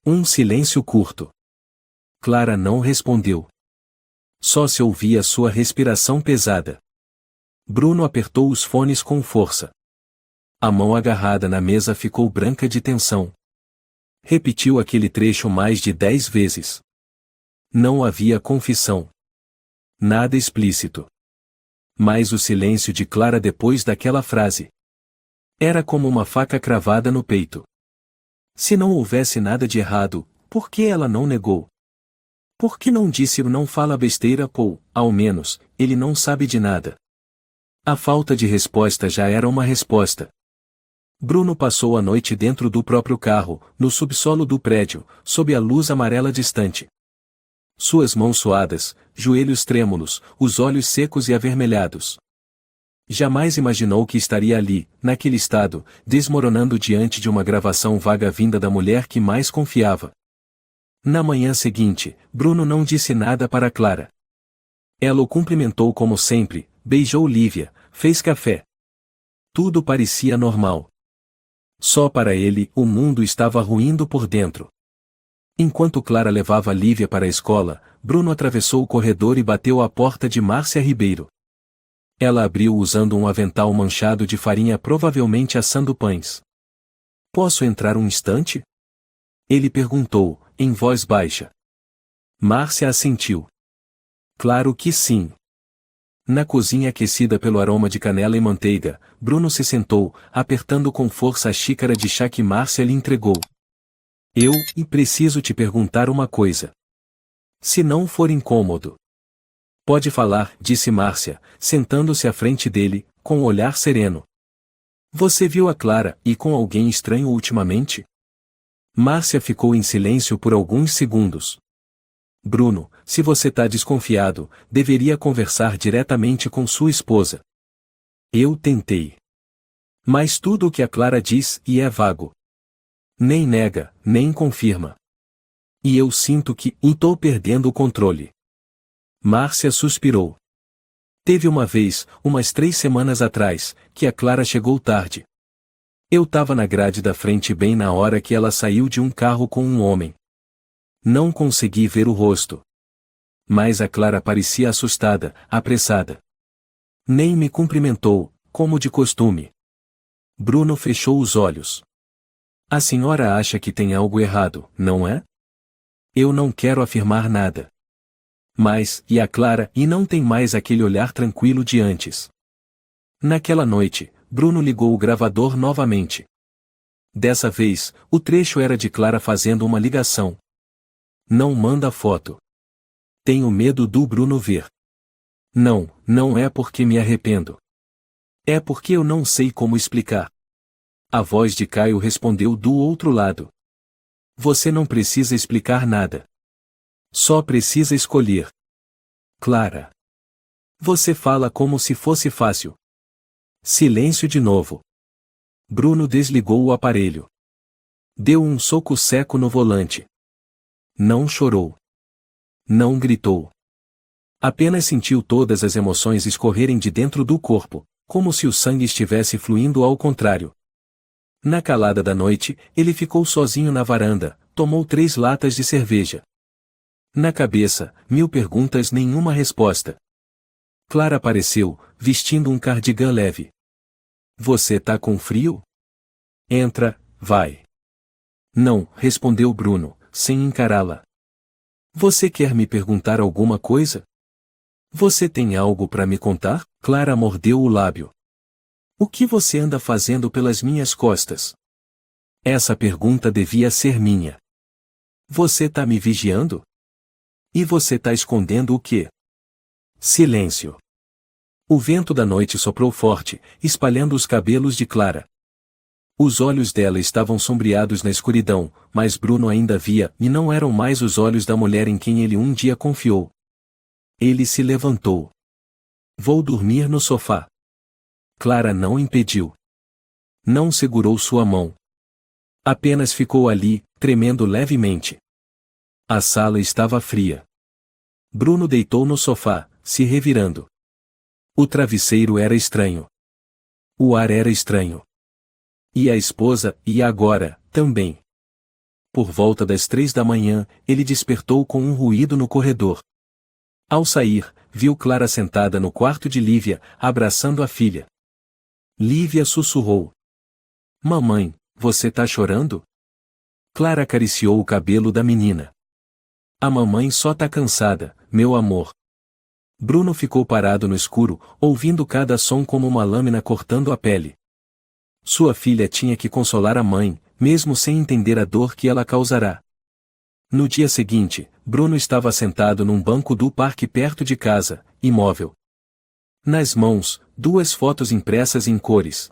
Um silêncio curto. Clara não respondeu. Só se ouvia sua respiração pesada. Bruno apertou os fones com força. A mão agarrada na mesa ficou branca de tensão. Repetiu aquele trecho mais de 10 vezes. Não havia confissão. Nada explícito. Mas o silêncio de Clara depois daquela frase. Era como uma faca cravada no peito. Se não houvesse nada de errado, por que ela não negou? Por que não disse não fala besteira ou, ao menos, ele não sabe de nada? A falta de resposta já era uma resposta. Bruno passou a noite dentro do próprio carro, no subsolo do prédio, sob a luz amarela distante. Suas mãos suadas, joelhos trêmulos, os olhos secos e avermelhados. Jamais imaginou que estaria ali, naquele estado, desmoronando diante de uma gravação vaga vinda da mulher que mais confiava. Na manhã seguinte, Bruno não disse nada para Clara. Ela o cumprimentou como sempre, beijou Lívia, fez café. Tudo parecia normal. Só para ele, o mundo estava ruindo por dentro. Enquanto Clara levava Lívia para a escola, Bruno atravessou o corredor e bateu à porta de Márcia Ribeiro. Ela abriu usando um avental manchado de farinha, provavelmente assando pães. "Posso entrar um instante?" Ele perguntou, em voz baixa. Márcia assentiu. "Claro que sim." Na cozinha aquecida pelo aroma de canela e manteiga, Bruno se sentou, apertando com força a xícara de chá que Márcia lhe entregou. Preciso te perguntar uma coisa. Se não for incômodo." "Pode falar", disse Márcia, sentando-se à frente dele, com um olhar sereno. "Você viu a Clara e com alguém estranho ultimamente?" Márcia ficou em silêncio por alguns segundos. "Bruno, se você tá desconfiado, deveria conversar diretamente com sua esposa." Eu tentei. Mas tudo o que a Clara diz e é vago. Nem nega, nem confirma. E eu sinto que estou perdendo o controle. Márcia suspirou. "Teve uma vez, umas 3 semanas atrás, que a Clara chegou tarde. Eu tava na grade da frente bem na hora que ela saiu de um carro com um homem. Não consegui ver o rosto. Mas a Clara parecia assustada, apressada. Nem me cumprimentou, como de costume." Bruno fechou os olhos. "A senhora acha que tem algo errado, não é?" "Eu não quero afirmar nada." "Mas, e a Clara?" E não tem mais aquele olhar tranquilo de antes. Naquela noite, Bruno ligou o gravador novamente. Dessa vez, o trecho era de Clara fazendo uma ligação. "Não manda foto. Tenho medo do Bruno ver." "Não, não é porque me arrependo. É porque eu não sei como explicar." A voz de Caio respondeu do outro lado. "Você não precisa explicar nada. Só precisa escolher." "Clara. Você fala como se fosse fácil." Silêncio de novo. Bruno desligou o aparelho. Deu um soco seco no volante. Não chorou. Não gritou. Apenas sentiu todas as emoções escorrerem de dentro do corpo, como se o sangue estivesse fluindo ao contrário. Na calada da noite, ele ficou sozinho na varanda, tomou 3 latas de cerveja. Na cabeça, 1000 perguntas, nenhuma resposta. Clara apareceu, vestindo um cardigan leve. "Você tá com frio? Entra, vai." "Não", respondeu Bruno, sem encará-la. "Você quer me perguntar alguma coisa? Você tem algo para me contar?" Clara mordeu o lábio. "O que você anda fazendo pelas minhas costas?" Essa pergunta devia ser minha. "Você tá me vigiando? E você tá escondendo o quê?" Silêncio. O vento da noite soprou forte, espalhando os cabelos de Clara. Os olhos dela estavam sombreados na escuridão, mas Bruno ainda via, e não eram mais os olhos da mulher em quem ele um dia confiou. Ele se levantou. "Vou dormir no sofá." Clara não impediu. Não segurou sua mão. Apenas ficou ali, tremendo levemente. A sala estava fria. Bruno deitou no sofá, se revirando. O travesseiro era estranho. O ar era estranho. E a esposa, e agora, também. Por volta das 3 da manhã, ele despertou com um ruído no corredor. Ao sair, viu Clara sentada no quarto de Lívia, abraçando a filha. Lívia sussurrou. "Mamãe, você tá chorando?" Clara acariciou o cabelo da menina. "A mamãe só tá cansada, meu amor." Bruno ficou parado no escuro, ouvindo cada som como uma lâmina cortando a pele. Sua filha tinha que consolar a mãe, mesmo sem entender a dor que ela causará. No dia seguinte, Bruno estava sentado num banco do parque perto de casa, imóvel. Nas mãos, duas fotos impressas em cores.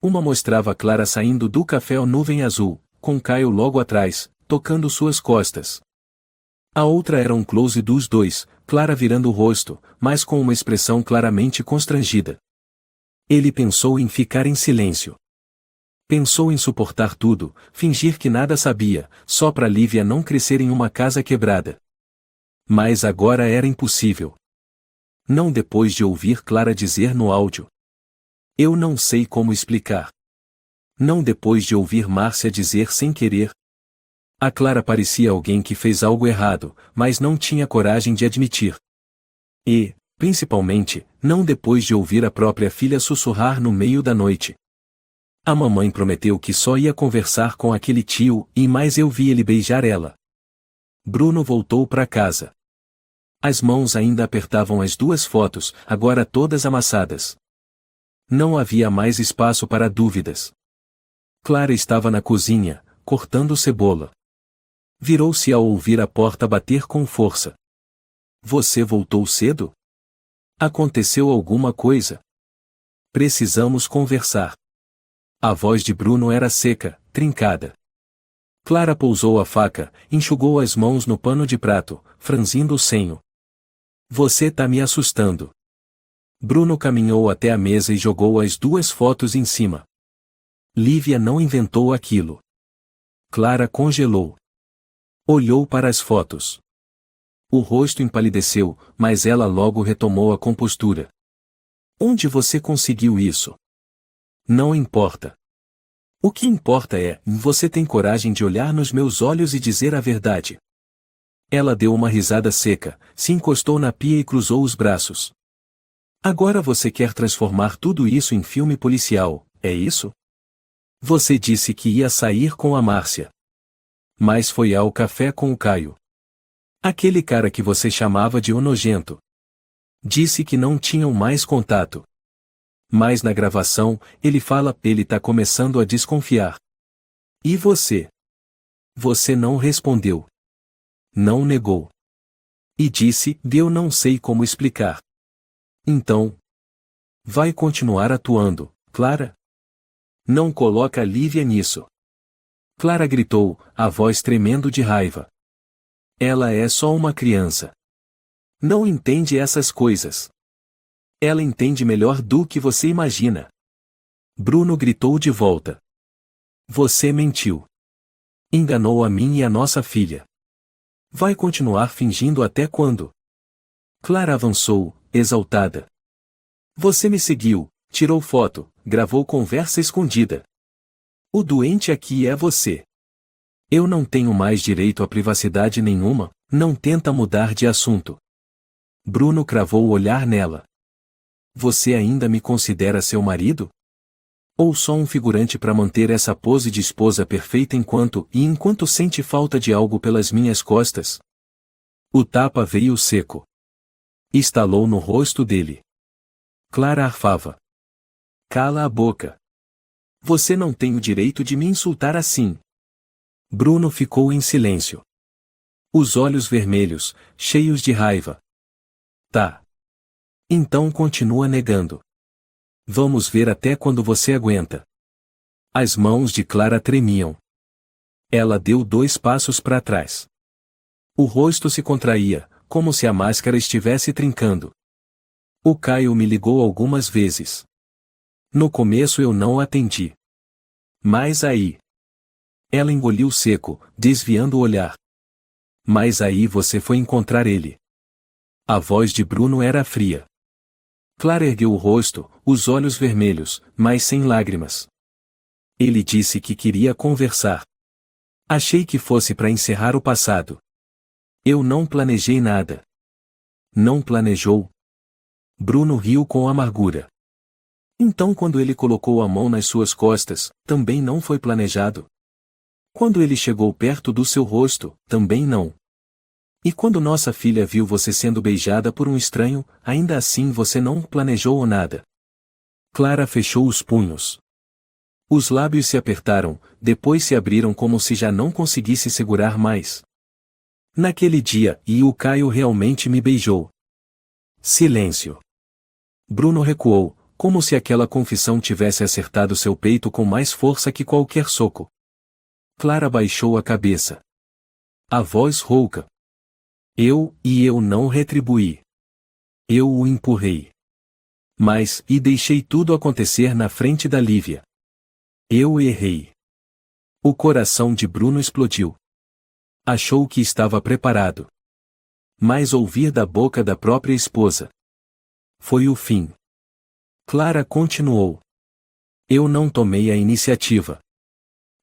Uma mostrava Clara saindo do café Nuvem Azul, com Caio logo atrás, tocando suas costas. A outra era um close dos dois, Clara virando o rosto, mas com uma expressão claramente constrangida. Ele pensou em ficar em silêncio. Pensou em suportar tudo, fingir que nada sabia, só para Lívia não crescer em uma casa quebrada. Mas agora era impossível. Não depois de ouvir Clara dizer no áudio. Eu não sei como explicar. Não depois de ouvir Márcia dizer sem querer. A Clara parecia alguém que fez algo errado, mas não tinha coragem de admitir. E, principalmente, não depois de ouvir a própria filha sussurrar no meio da noite. A mamãe prometeu que só ia conversar com aquele tio, e mais eu vi ele beijar ela. Bruno voltou para casa. As mãos ainda apertavam as duas fotos, agora todas amassadas. Não havia mais espaço para dúvidas. Clara estava na cozinha, cortando cebola. Virou-se ao ouvir a porta bater com força. Você voltou cedo? Aconteceu alguma coisa? Precisamos conversar. A voz de Bruno era seca, trincada. Clara pousou a faca, enxugou as mãos no pano de prato, franzindo o senho. Você tá me assustando. Bruno caminhou até a mesa e jogou as duas fotos em cima. Lívia não inventou aquilo. Clara congelou. Olhou para as fotos. O rosto empalideceu, mas ela logo retomou a compostura. Onde você conseguiu isso? Não importa. O que importa é, você tem coragem de olhar nos meus olhos e dizer a verdade. Ela deu uma risada seca, se encostou na pia e cruzou os braços. Agora você quer transformar tudo isso em filme policial, é isso? Você disse que ia sair com a Márcia. Mas foi ao café com o Caio. Aquele cara que você chamava de o nojento. Disse que não tinham mais contato. Mas na gravação, ele tá começando a desconfiar. E você? Você não respondeu. Não negou. E disse, eu não sei como explicar. Então, vai continuar atuando, Clara? Não coloca a Lívia nisso. Clara gritou, a voz tremendo de raiva. Ela é só uma criança. Não entende essas coisas. Ela entende melhor do que você imagina. Bruno gritou de volta. Você mentiu. Enganou a mim e a nossa filha. Vai continuar fingindo até quando? Clara avançou, exaltada. Você me seguiu, tirou foto, gravou conversa escondida. O doente aqui é você. Eu não tenho mais direito a privacidade nenhuma, não tenta mudar de assunto. Bruno cravou o olhar nela. Você ainda me considera seu marido? Ou só um figurante para manter essa pose de esposa perfeita enquanto sente falta de algo pelas minhas costas? O tapa veio seco. Estalou no rosto dele. Clara arfava. Cala a boca. Você não tem o direito de me insultar assim. Bruno ficou em silêncio. Os olhos vermelhos, cheios de raiva. Tá. Então continua negando. Vamos ver até quando você aguenta. As mãos de Clara tremiam. Ela deu 2 passos para trás. O rosto se contraía, como se a máscara estivesse trincando. O Caio me ligou algumas vezes. No começo eu não atendi. Mas aí. Ela engoliu seco, desviando o olhar. Mas aí você foi encontrar ele. A voz de Bruno era fria. Clara ergueu o rosto, os olhos vermelhos, mas sem lágrimas. Ele disse que queria conversar. Achei que fosse para encerrar o passado. Eu não planejei nada. Não planejou? Bruno riu com amargura. Então quando ele colocou a mão nas suas costas, também não foi planejado? Quando ele chegou perto do seu rosto, também não. E quando nossa filha viu você sendo beijada por um estranho, ainda assim você não planejou nada. Clara fechou os punhos. Os lábios se apertaram, depois se abriram como se já não conseguisse segurar mais. Naquele dia, o Caio realmente me beijou. Silêncio. Bruno recuou, como se aquela confissão tivesse acertado seu peito com mais força que qualquer soco. Clara baixou a cabeça. A voz rouca. Eu não retribuí. Eu o empurrei. Mas, e deixei tudo acontecer na frente da Lívia. Eu errei. O coração de Bruno explodiu. Achou que estava preparado. Mas ouvir da boca da própria esposa. Foi o fim. Clara continuou. Eu não tomei a iniciativa.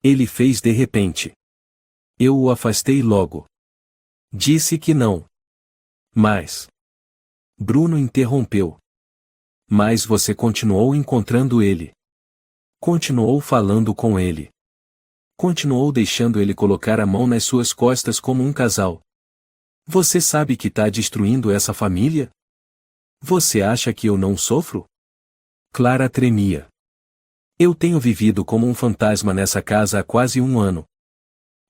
Ele fez de repente. Eu o afastei logo. Disse que não. Mas. Bruno interrompeu. Mas você continuou encontrando ele. Continuou falando com ele. Continuou deixando ele colocar a mão nas suas costas como um casal. Você sabe que está destruindo essa família? Você acha que eu não sofro? Clara tremia. Eu tenho vivido como um fantasma nessa casa há quase 1 ano.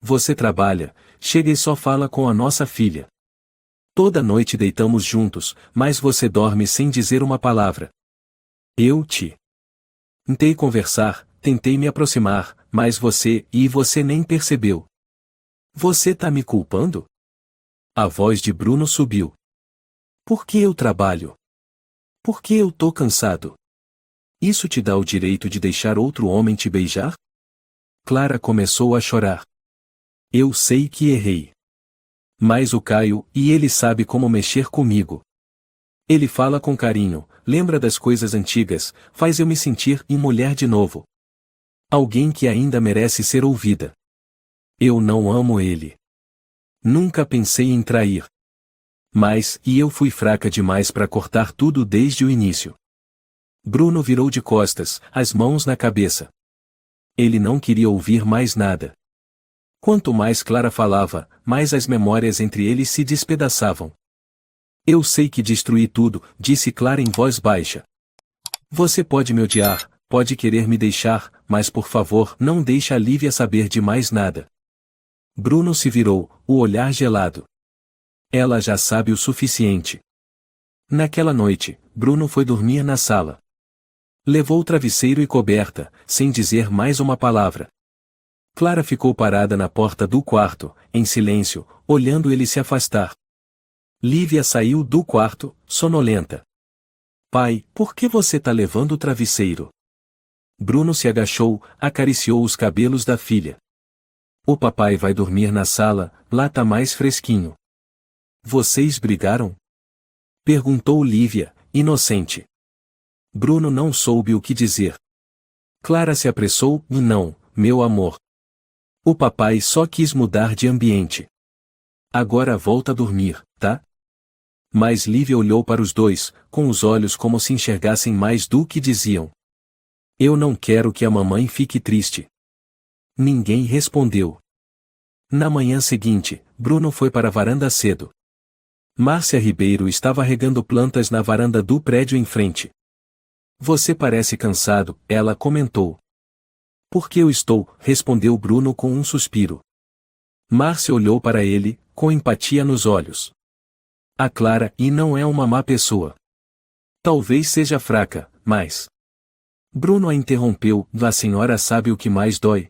Você trabalha, chega e só fala com a nossa filha. Toda noite deitamos juntos, mas você dorme sem dizer uma palavra. Eu tentei conversar, tentei me aproximar, mas você nem percebeu. Você tá me culpando? A voz de Bruno subiu. Por que eu trabalho? Por que eu tô cansado? Isso te dá o direito de deixar outro homem te beijar? Clara começou a chorar. Eu sei que errei. Mas o Caio, ele sabe como mexer comigo. Ele fala com carinho, lembra das coisas antigas, faz eu me sentir mulher de novo. Alguém que ainda merece ser ouvida. Eu não amo ele. Nunca pensei em trair. Mas, eu fui fraca demais para cortar tudo desde o início. Bruno virou de costas, as mãos na cabeça. Ele não queria ouvir mais nada. Quanto mais Clara falava, mais as memórias entre eles se despedaçavam. Eu sei que destruí tudo, disse Clara em voz baixa. Você pode me odiar, pode querer me deixar, mas por favor, não deixe a Lívia saber de mais nada. Bruno se virou, o olhar gelado. Ela já sabe o suficiente. Naquela noite, Bruno foi dormir na sala. Levou travesseiro e coberta, sem dizer mais uma palavra. Clara ficou parada na porta do quarto, em silêncio, olhando ele se afastar. Lívia saiu do quarto, sonolenta. Pai, por que você tá levando o travesseiro? Bruno se agachou, acariciou os cabelos da filha. O papai vai dormir na sala, lá tá mais fresquinho. Vocês brigaram? Perguntou Lívia, inocente. Bruno não soube o que dizer. Clara se apressou, não, meu amor. O papai só quis mudar de ambiente. Agora volta a dormir, tá? Mas Lívia olhou para os dois, com os olhos como se enxergassem mais do que diziam. Eu não quero que a mamãe fique triste. Ninguém respondeu. Na manhã seguinte, Bruno foi para a varanda cedo. Márcia Ribeiro estava regando plantas na varanda do prédio em frente. Você parece cansado, ela comentou. Por que eu estou, respondeu Bruno com um suspiro. Márcia olhou para ele, com empatia nos olhos. A Clara não é uma má pessoa. Talvez seja fraca, mas... Bruno a interrompeu, a senhora sabe o que mais dói?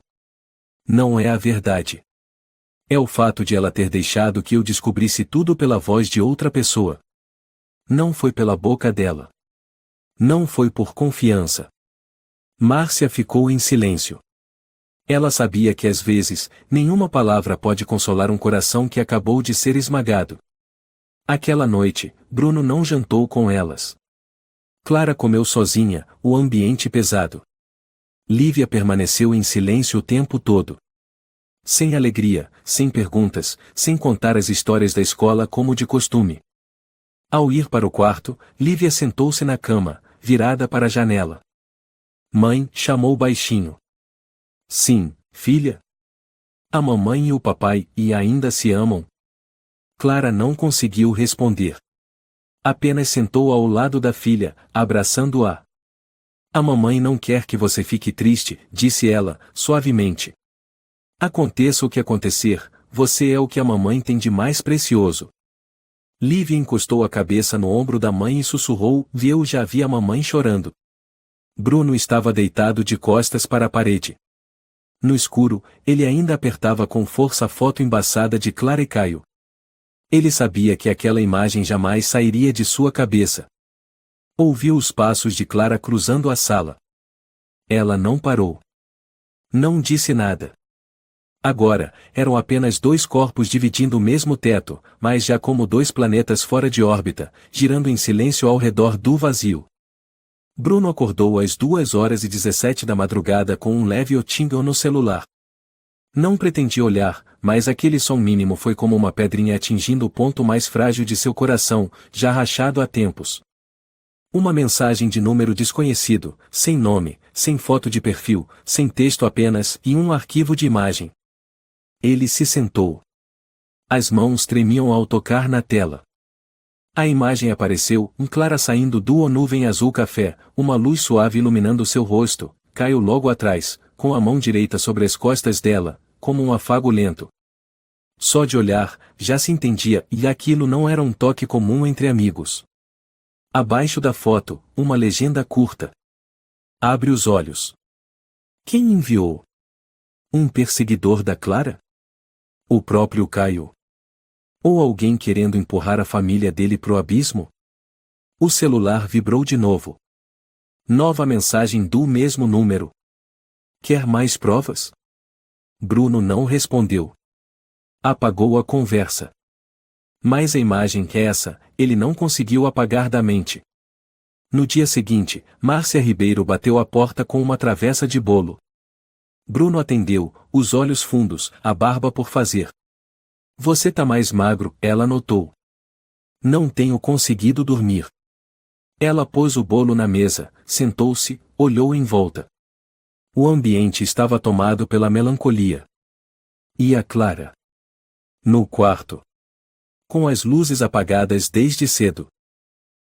Não é a verdade. É o fato de ela ter deixado que eu descobrisse tudo pela voz de outra pessoa. Não foi pela boca dela. Não foi por confiança. Márcia ficou em silêncio. Ela sabia que às vezes, nenhuma palavra pode consolar um coração que acabou de ser esmagado. Aquela noite, Bruno não jantou com elas. Clara comeu sozinha, o ambiente pesado. Lívia permaneceu em silêncio o tempo todo. Sem alegria, sem perguntas, sem contar as histórias da escola como de costume. Ao ir para o quarto, Lívia sentou-se na cama, virada para a janela. Mãe, chamou baixinho. Sim, filha? A mamãe e o papai, ainda se amam? Clara não conseguiu responder. Apenas sentou ao lado da filha, abraçando-a. A mamãe não quer que você fique triste, disse ela, suavemente. Aconteça o que acontecer, você é o que a mamãe tem de mais precioso. Lívia encostou a cabeça no ombro da mãe e sussurrou, eu já vi a mamãe chorando. Bruno estava deitado de costas para a parede. No escuro, ele ainda apertava com força a foto embaçada de Clara e Caio. Ele sabia que aquela imagem jamais sairia de sua cabeça. Ouviu os passos de Clara cruzando a sala. Ela não parou. Não disse nada. Agora, eram apenas dois corpos dividindo o mesmo teto, mas já como dois planetas fora de órbita, girando em silêncio ao redor do vazio. Bruno acordou às 2h17 da madrugada com um leve otinho no celular. Não pretendia olhar, mas aquele som mínimo foi como uma pedrinha atingindo o ponto mais frágil de seu coração, já rachado há tempos. Uma mensagem de número desconhecido, sem nome, sem foto de perfil, sem texto apenas, e um arquivo de imagem. Ele se sentou. As mãos tremiam ao tocar na tela. A imagem apareceu, Clara saindo do nuvem azul café, uma luz suave iluminando seu rosto. Caio logo atrás, com a mão direita sobre as costas dela, como um afago lento. Só de olhar, já se entendia, e aquilo não era um toque comum entre amigos. Abaixo da foto, uma legenda curta. Abre os olhos. Quem enviou? Um perseguidor da Clara? O próprio Caio? Ou alguém querendo empurrar a família dele pro abismo? O celular vibrou de novo. Nova mensagem do mesmo número. Quer mais provas? Bruno não respondeu. Apagou a conversa. Mas a imagem que essa, ele não conseguiu apagar da mente. No dia seguinte, Márcia Ribeiro bateu à porta com uma travessa de bolo. Bruno atendeu, os olhos fundos, a barba por fazer. Você tá mais magro, ela notou. Não tenho conseguido dormir. Ela pôs o bolo na mesa, sentou-se, olhou em volta. O ambiente estava tomado pela melancolia. E a Clara? No quarto. Com as luzes apagadas desde cedo.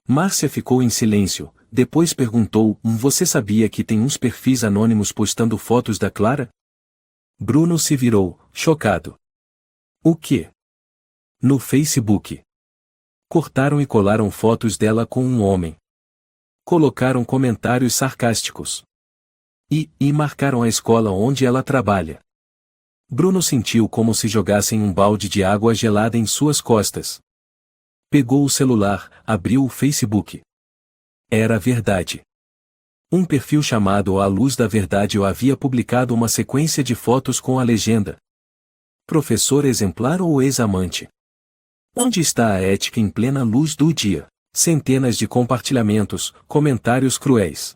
Márcia ficou em silêncio, depois perguntou, você sabia que tem uns perfis anônimos postando fotos da Clara? Bruno se virou, chocado. O quê? No Facebook. Cortaram e colaram fotos dela com um homem. Colocaram comentários sarcásticos. E marcaram a escola onde ela trabalha. Bruno sentiu como se jogassem um balde de água gelada em suas costas. Pegou o celular, abriu o Facebook. Era verdade. Um perfil chamado A Luz da Verdade o havia publicado uma sequência de fotos com a legenda: professor exemplar ou ex-amante? Onde está a ética em plena luz do dia? Centenas de compartilhamentos, comentários cruéis.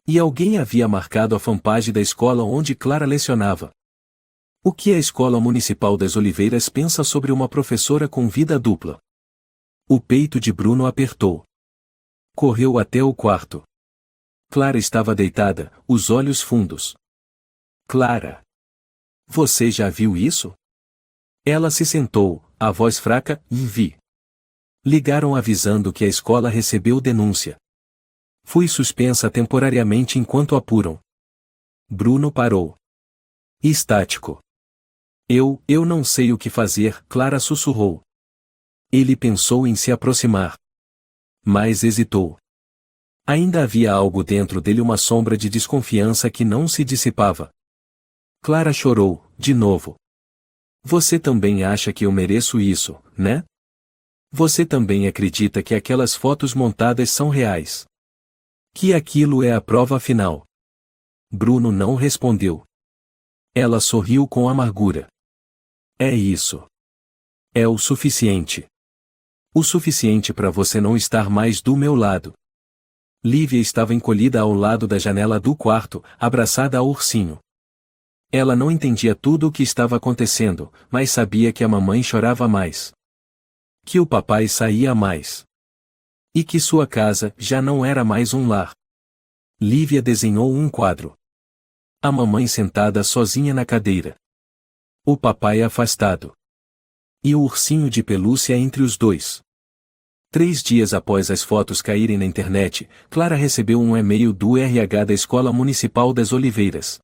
E alguém havia marcado a fanpage da escola onde Clara lecionava. O que a Escola Municipal das Oliveiras pensa sobre uma professora com vida dupla? O peito de Bruno apertou. Correu até o quarto. Clara estava deitada, os olhos fundos. Clara! Você já viu isso? Ela se sentou, a voz fraca, e vi. Ligaram avisando que a escola recebeu denúncia. Fui suspensa temporariamente enquanto apuram. Bruno parou. Estático. Eu não sei o que fazer, Clara sussurrou. Ele pensou em se aproximar. Mas hesitou. Ainda havia algo dentro dele, uma sombra de desconfiança que não se dissipava. Clara chorou, de novo. Você também acha que eu mereço isso, né? Você também acredita que aquelas fotos montadas são reais? Que aquilo é a prova final? Bruno não respondeu. Ela sorriu com amargura. É isso. É o suficiente. O suficiente para você não estar mais do meu lado. Lívia estava encolhida ao lado da janela do quarto, abraçada ao ursinho. Ela não entendia tudo o que estava acontecendo, mas sabia que a mamãe chorava mais. Que o papai saía mais. E que sua casa já não era mais um lar. Lívia desenhou um quadro. A mamãe sentada sozinha na cadeira. O papai afastado. E o ursinho de pelúcia entre os dois. 3 dias após as fotos caírem na internet, Clara recebeu um e-mail do RH da Escola Municipal das Oliveiras.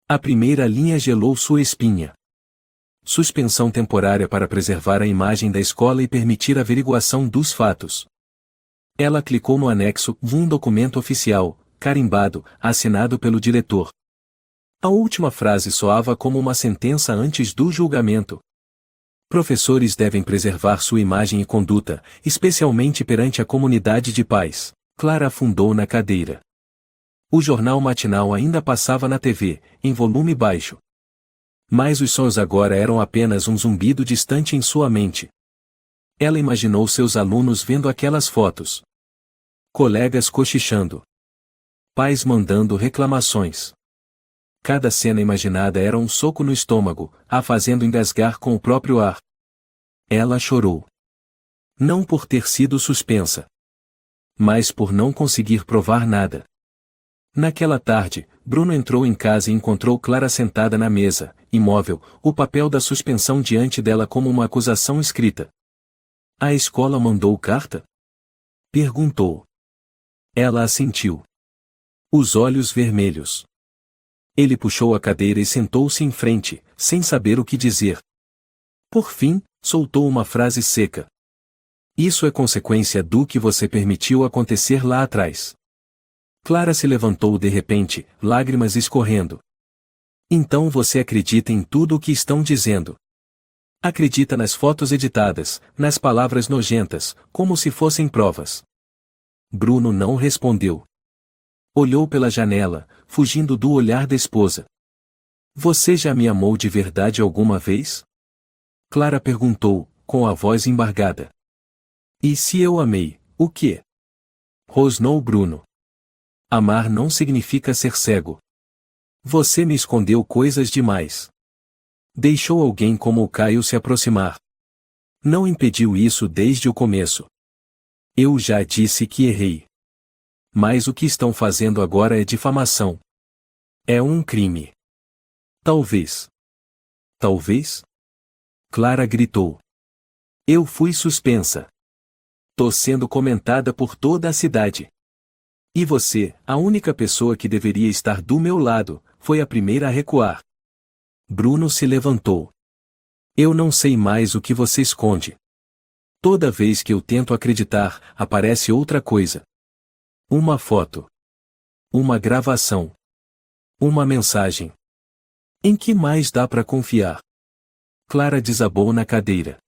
A primeira linha gelou sua espinha. Suspensão temporária para preservar a imagem da escola e permitir a averiguação dos fatos. Ela clicou no anexo, um documento oficial, carimbado, assinado pelo diretor. A última frase soava como uma sentença antes do julgamento. Professores devem preservar sua imagem e conduta, especialmente perante a comunidade de pais. Clara afundou na cadeira. O jornal matinal ainda passava na TV, em volume baixo. Mas os sons agora eram apenas um zumbido distante em sua mente. Ela imaginou seus alunos vendo aquelas fotos. Colegas cochichando. Pais mandando reclamações. Cada cena imaginada era um soco no estômago, a fazendo engasgar com o próprio ar. Ela chorou. Não por ter sido suspensa, mas por não conseguir provar nada. Naquela tarde, Bruno entrou em casa e encontrou Clara sentada na mesa, imóvel, o papel da suspensão diante dela como uma acusação escrita. A escola mandou carta? Perguntou. Ela assentiu. Os olhos vermelhos. Ele puxou a cadeira e sentou-se em frente, sem saber o que dizer. Por fim, soltou uma frase seca. Isso é consequência do que você permitiu acontecer lá atrás. Clara se levantou de repente, lágrimas escorrendo. Então você acredita em tudo o que estão dizendo. Acredita nas fotos editadas, nas palavras nojentas, como se fossem provas. Bruno não respondeu. Olhou pela janela, fugindo do olhar da esposa. Você já me amou de verdade alguma vez? Clara perguntou, com a voz embargada. E se eu amei, o quê? Rosnou Bruno. Amar não significa ser cego. Você me escondeu coisas demais. Deixou alguém como o Caio se aproximar. Não impediu isso desde o começo. Eu já disse que errei. Mas o que estão fazendo agora é difamação. É um crime. Talvez. Talvez? Clara gritou. Eu fui suspensa. Tô sendo comentada por toda a cidade. E você, a única pessoa que deveria estar do meu lado, foi a primeira a recuar. Bruno se levantou. Eu não sei mais o que você esconde. Toda vez que eu tento acreditar, aparece outra coisa. Uma foto. Uma gravação. Uma mensagem. Em que mais dá para confiar? Clara desabou na cadeira.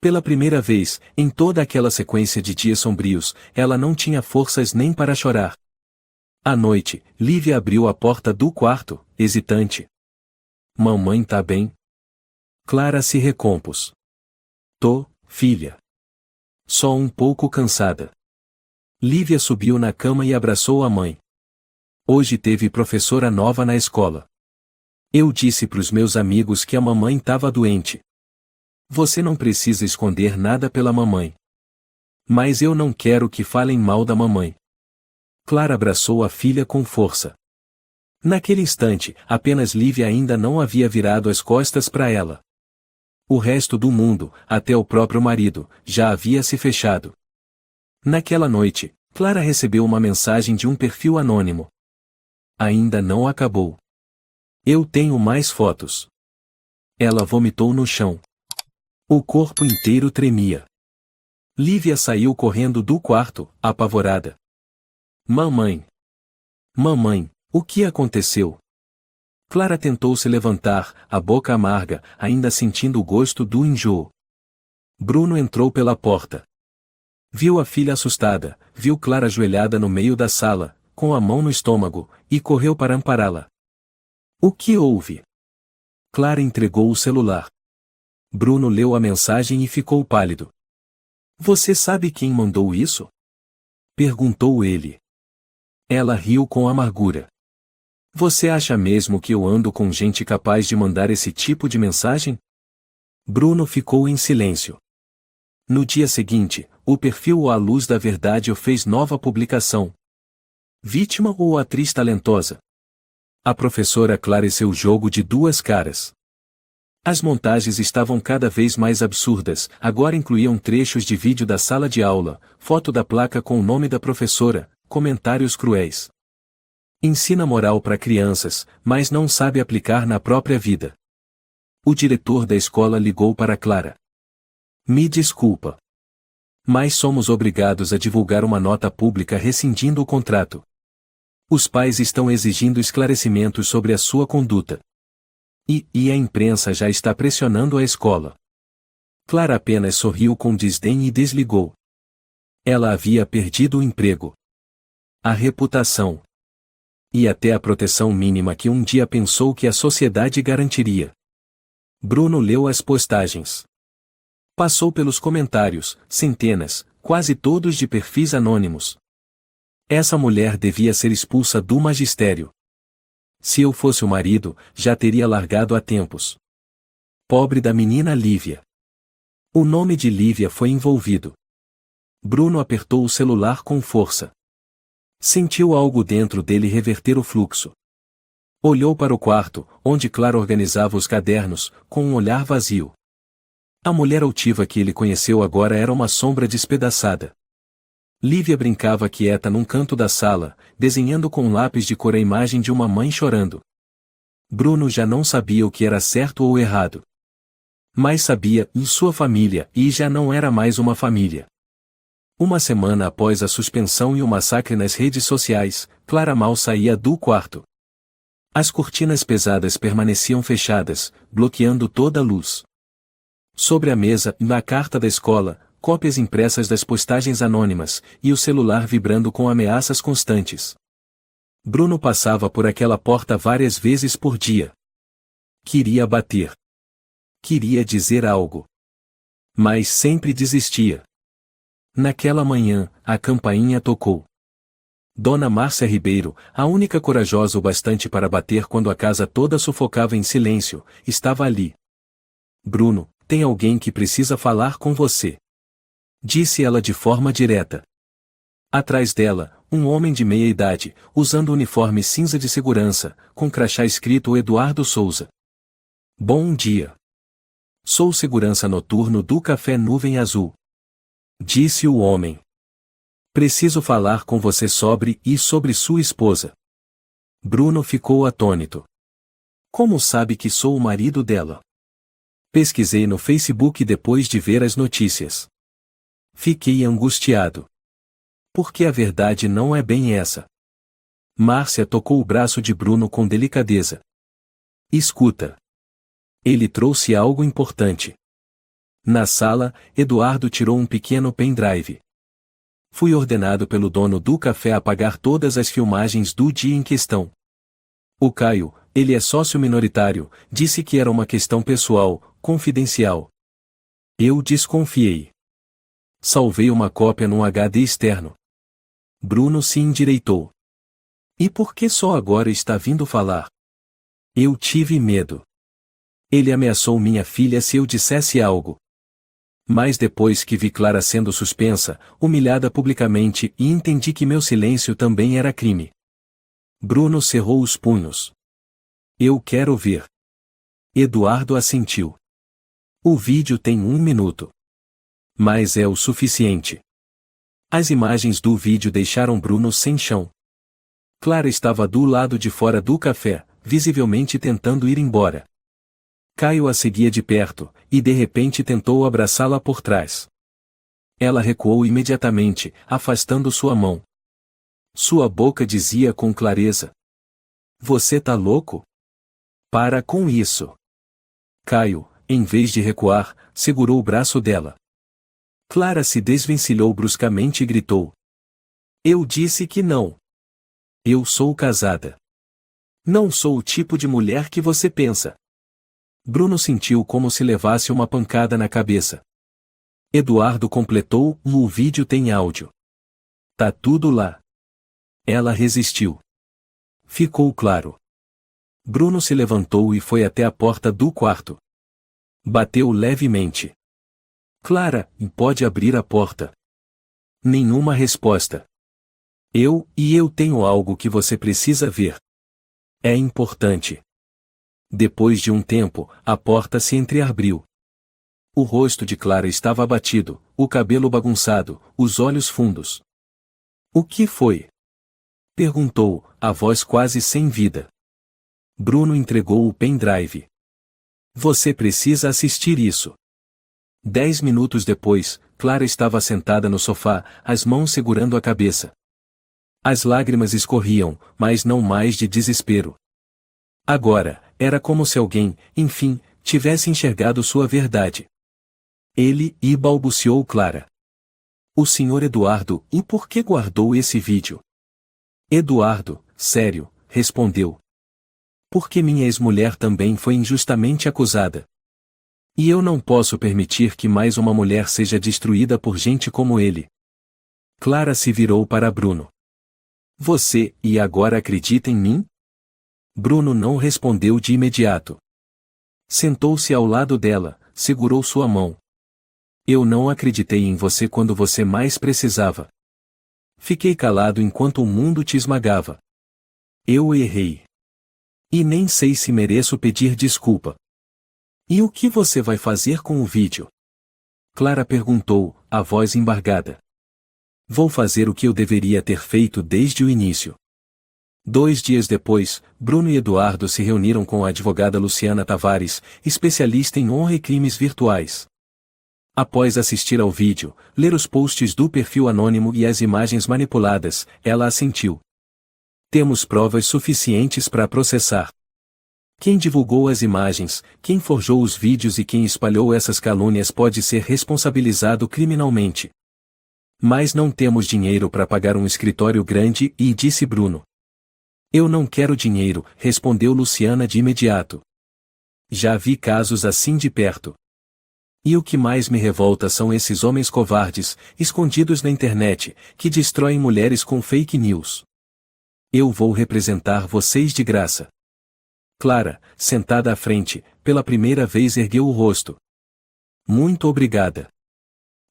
Pela primeira vez, em toda aquela sequência de dias sombrios, ela não tinha forças nem para chorar. À noite, Lívia abriu a porta do quarto, hesitante. Mamãe tá bem? Clara se recompôs. Tô, filha. Só um pouco cansada. Lívia subiu na cama e abraçou a mãe. Hoje teve professora nova na escola. Eu disse pros meus amigos que a mamãe estava doente. Você não precisa esconder nada pela mamãe. Mas eu não quero que falem mal da mamãe. Clara abraçou a filha com força. Naquele instante, apenas Lívia ainda não havia virado as costas para ela. O resto do mundo, até o próprio marido, já havia se fechado. Naquela noite, Clara recebeu uma mensagem de um perfil anônimo. Ainda não acabou. Eu tenho mais fotos. Ela vomitou no chão. O corpo inteiro tremia. Lívia saiu correndo do quarto, apavorada. Mamãe! Mamãe, o que aconteceu? Clara tentou se levantar, a boca amarga, ainda sentindo o gosto do enjoo. Bruno entrou pela porta. Viu a filha assustada, viu Clara ajoelhada no meio da sala, com a mão no estômago, e correu para ampará-la. O que houve? Clara entregou o celular. Bruno leu a mensagem e ficou pálido. Você sabe quem mandou isso? Perguntou ele. Ela riu com amargura. Você acha mesmo que eu ando com gente capaz de mandar esse tipo de mensagem? Bruno ficou em silêncio. No dia seguinte, o perfil A Luz da Verdade fez nova publicação. Vítima ou atriz talentosa? A professora esclareceu o jogo de duas caras. As montagens estavam cada vez mais absurdas, agora incluíam trechos de vídeo da sala de aula, foto da placa com o nome da professora, comentários cruéis. Ensina moral para crianças, mas não sabe aplicar na própria vida. O diretor da escola ligou para Clara. Me desculpa. Mas somos obrigados a divulgar uma nota pública rescindindo o contrato. Os pais estão exigindo esclarecimentos sobre a sua conduta. E a imprensa já está pressionando a escola. Clara apenas sorriu com desdém e desligou. Ela havia perdido o emprego, a reputação e até a proteção mínima que um dia pensou que a sociedade garantiria. Bruno leu as postagens. Passou pelos comentários, centenas, quase todos de perfis anônimos. Essa mulher devia ser expulsa do magistério. Se eu fosse o marido, já teria largado há tempos. Pobre da menina Lívia. O nome de Lívia foi envolvido. Bruno apertou o celular com força. Sentiu algo dentro dele reverter o fluxo. Olhou para o quarto, onde Clara organizava os cadernos, com um olhar vazio. A mulher altiva que ele conheceu agora era uma sombra despedaçada. Lívia brincava quieta num canto da sala, desenhando com um lápis de cor a imagem de uma mãe chorando. Bruno já não sabia o que era certo ou errado. Mas sabia, em sua família, e já não era mais uma família. Uma semana após a suspensão e o massacre nas redes sociais, Clara mal saía do quarto. As cortinas pesadas permaneciam fechadas, bloqueando toda a luz. Sobre a mesa, na carta da escola, cópias impressas das postagens anônimas, e o celular vibrando com ameaças constantes. Bruno passava por aquela porta várias vezes por dia. Queria bater. Queria dizer algo. Mas sempre desistia. Naquela manhã, a campainha tocou. Dona Márcia Ribeiro, a única corajosa o bastante para bater quando a casa toda sufocava em silêncio, estava ali. Bruno, tem alguém que precisa falar com você. Disse ela de forma direta. Atrás dela, um homem de meia idade, usando uniforme cinza de segurança, com crachá escrito Eduardo Souza. Bom dia. Sou segurança noturno do Café Nuvem Azul. Disse o homem. Preciso falar com você sobre sua esposa. Bruno ficou atônito. Como sabe que sou o marido dela? Pesquisei no Facebook depois de ver as notícias. Fiquei angustiado. Porque a verdade não é bem essa. Márcia tocou o braço de Bruno com delicadeza. Escuta. Ele trouxe algo importante. Na sala, Eduardo tirou um pequeno pendrive. Fui ordenado pelo dono do café a apagar todas as filmagens do dia em questão. O Caio, ele é sócio minoritário, disse que era uma questão pessoal, confidencial. Eu desconfiei. Salvei uma cópia num HD externo. Bruno se endireitou. E por que só agora está vindo falar? Eu tive medo. Ele ameaçou minha filha se eu dissesse algo. Mas depois que vi Clara sendo suspensa, humilhada publicamente e entendi que meu silêncio também era crime. Bruno cerrou os punhos. Eu quero ver. Eduardo assentiu. O vídeo tem 1 minuto. Mas é o suficiente. As imagens do vídeo deixaram Bruno sem chão. Clara estava do lado de fora do café, visivelmente tentando ir embora. Caio a seguia de perto, e de repente tentou abraçá-la por trás. Ela recuou imediatamente, afastando sua mão. Sua boca dizia com clareza: Você tá louco? Para com isso. Caio, em vez de recuar, segurou o braço dela. Clara se desvencilhou bruscamente e gritou: Eu disse que não. Eu sou casada. Não sou o tipo de mulher que você pensa. Bruno sentiu como se levasse uma pancada na cabeça. Eduardo completou: O vídeo tem áudio. Tá tudo lá. Ela resistiu. Ficou claro. Bruno se levantou e foi até a porta do quarto. Bateu levemente. Clara, pode abrir a porta. Nenhuma resposta. Eu tenho algo que você precisa ver. É importante. Depois de um tempo, a porta se entreabriu. O rosto de Clara estava abatido, o cabelo bagunçado, os olhos fundos. O que foi? Perguntou, a voz quase sem vida. Bruno entregou o pendrive. Você precisa assistir isso. 10 minutos depois, Clara estava sentada no sofá, as mãos segurando a cabeça. As lágrimas escorriam, mas não mais de desespero. Agora, era como se alguém, enfim, tivesse enxergado sua verdade. Balbuciou Clara. O Sr. Eduardo, e por que guardou esse vídeo? Eduardo, sério, respondeu. Porque minha ex-mulher também foi injustamente acusada. E eu não posso permitir que mais uma mulher seja destruída por gente como ele. Clara se virou para Bruno. Você, e agora acredita em mim? Bruno não respondeu de imediato. Sentou-se ao lado dela, segurou sua mão. Eu não acreditei em você quando você mais precisava. Fiquei calado enquanto o mundo te esmagava. Eu errei. E nem sei se mereço pedir desculpa. E o que você vai fazer com o vídeo? Clara perguntou, a voz embargada. Vou fazer o que eu deveria ter feito desde o início. 2 dias depois, Bruno e Eduardo se reuniram com a advogada Luciana Tavares, especialista em honra e crimes virtuais. Após assistir ao vídeo, ler os posts do perfil anônimo e as imagens manipuladas, ela assentiu. Temos provas suficientes para processar. Quem divulgou as imagens, quem forjou os vídeos e quem espalhou essas calúnias pode ser responsabilizado criminalmente. Mas não temos dinheiro para pagar um escritório grande, disse Bruno. Eu não quero dinheiro, respondeu Luciana de imediato. Já vi casos assim de perto. E o que mais me revolta são esses homens covardes, escondidos na internet, que destroem mulheres com fake news. Eu vou representar vocês de graça. Clara, sentada à frente, pela primeira vez ergueu o rosto. Muito obrigada.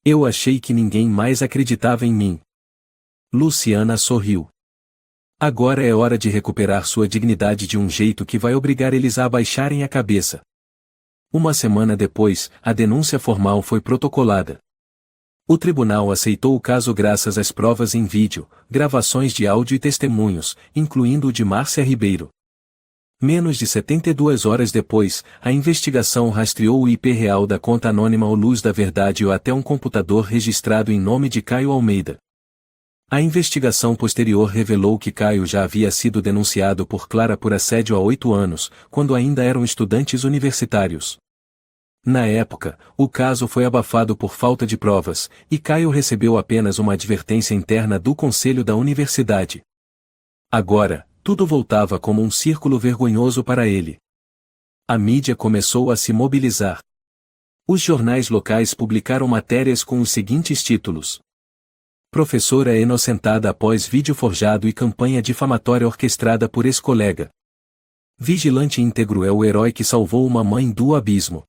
Eu achei que ninguém mais acreditava em mim. Luciana sorriu. Agora é hora de recuperar sua dignidade de um jeito que vai obrigar eles a abaixarem a cabeça. Uma semana depois, a denúncia formal foi protocolada. O tribunal aceitou o caso graças às provas em vídeo, gravações de áudio e testemunhos, incluindo o de Márcia Ribeiro. Menos de 72 horas depois, a investigação rastreou o IP real da conta anônima O Luz da Verdade ou até um computador registrado em nome de Caio Almeida. A investigação posterior revelou que Caio já havia sido denunciado por Clara por assédio há 8 anos, quando ainda eram estudantes universitários. Na época, o caso foi abafado por falta de provas, e Caio recebeu apenas uma advertência interna do conselho da universidade. Agora, tudo voltava como um círculo vergonhoso para ele. A mídia começou a se mobilizar. Os jornais locais publicaram matérias com os seguintes títulos: Professora é inocentada após vídeo forjado e campanha difamatória orquestrada por ex-colega. Vigilante íntegro é o herói que salvou uma mãe do abismo.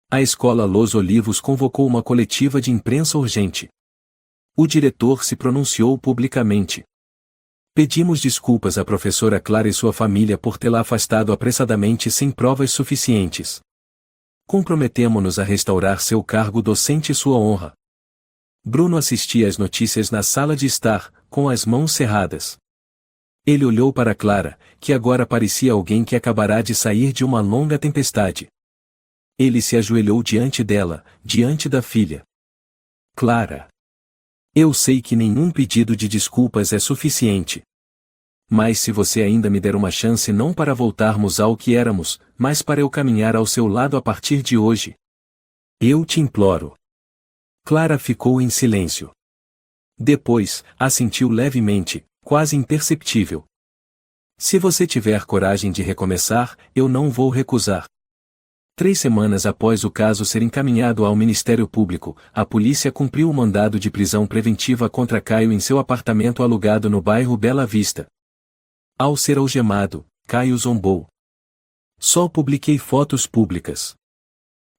A escola Los Olivos convocou uma coletiva de imprensa urgente. O diretor se pronunciou publicamente. Pedimos desculpas à professora Clara e sua família por tê-la afastado apressadamente sem provas suficientes. Comprometemo-nos a restaurar seu cargo docente e sua honra. Bruno assistia às notícias na sala de estar, com as mãos cerradas. Ele olhou para Clara, que agora parecia alguém que acabará de sair de uma longa tempestade. Ele se ajoelhou diante dela, diante da filha. Clara. Eu sei que nenhum pedido de desculpas é suficiente. Mas se você ainda me der uma chance não para voltarmos ao que éramos, mas para eu caminhar ao seu lado a partir de hoje. Eu te imploro. Clara ficou em silêncio. Depois, assentiu levemente, quase imperceptível. Se você tiver coragem de recomeçar, eu não vou recusar. 3 semanas após o caso ser encaminhado ao Ministério Público, a polícia cumpriu o mandado de prisão preventiva contra Caio em seu apartamento alugado no bairro Bela Vista. Ao ser algemado, Caio zombou. Só publiquei fotos públicas.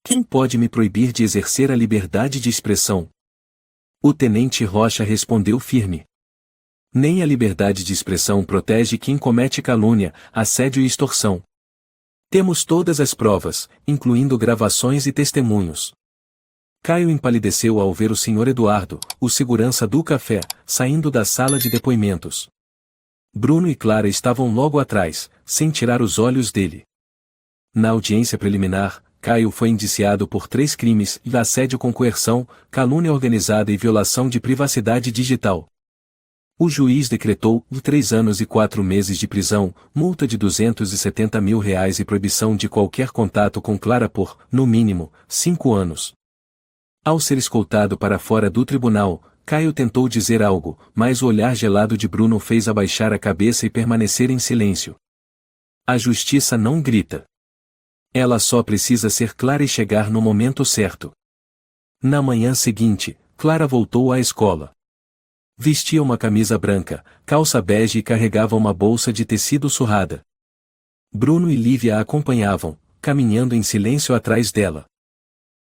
Quem pode me proibir de exercer a liberdade de expressão? O tenente Rocha respondeu firme. Nem a liberdade de expressão protege quem comete calúnia, assédio e extorsão. Temos todas as provas, incluindo gravações e testemunhos. Caio empalideceu ao ver o Sr. Eduardo, o segurança do café, saindo da sala de depoimentos. Bruno e Clara estavam logo atrás, sem tirar os olhos dele. Na audiência preliminar, Caio foi indiciado por 3 crimes: assédio com coerção, calúnia organizada e violação de privacidade digital. O juiz decretou 3 anos e 4 meses de prisão, multa de R$ 270 mil e proibição de qualquer contato com Clara por, no mínimo, 5 anos. Ao ser escoltado para fora do tribunal, Caio tentou dizer algo, mas o olhar gelado de Bruno fez abaixar a cabeça e permanecer em silêncio. A justiça não grita. Ela só precisa ser clara e chegar no momento certo. Na manhã seguinte, Clara voltou à escola. Vestia uma camisa branca, calça bege e carregava uma bolsa de tecido surrada. Bruno e Lívia a acompanhavam, caminhando em silêncio atrás dela.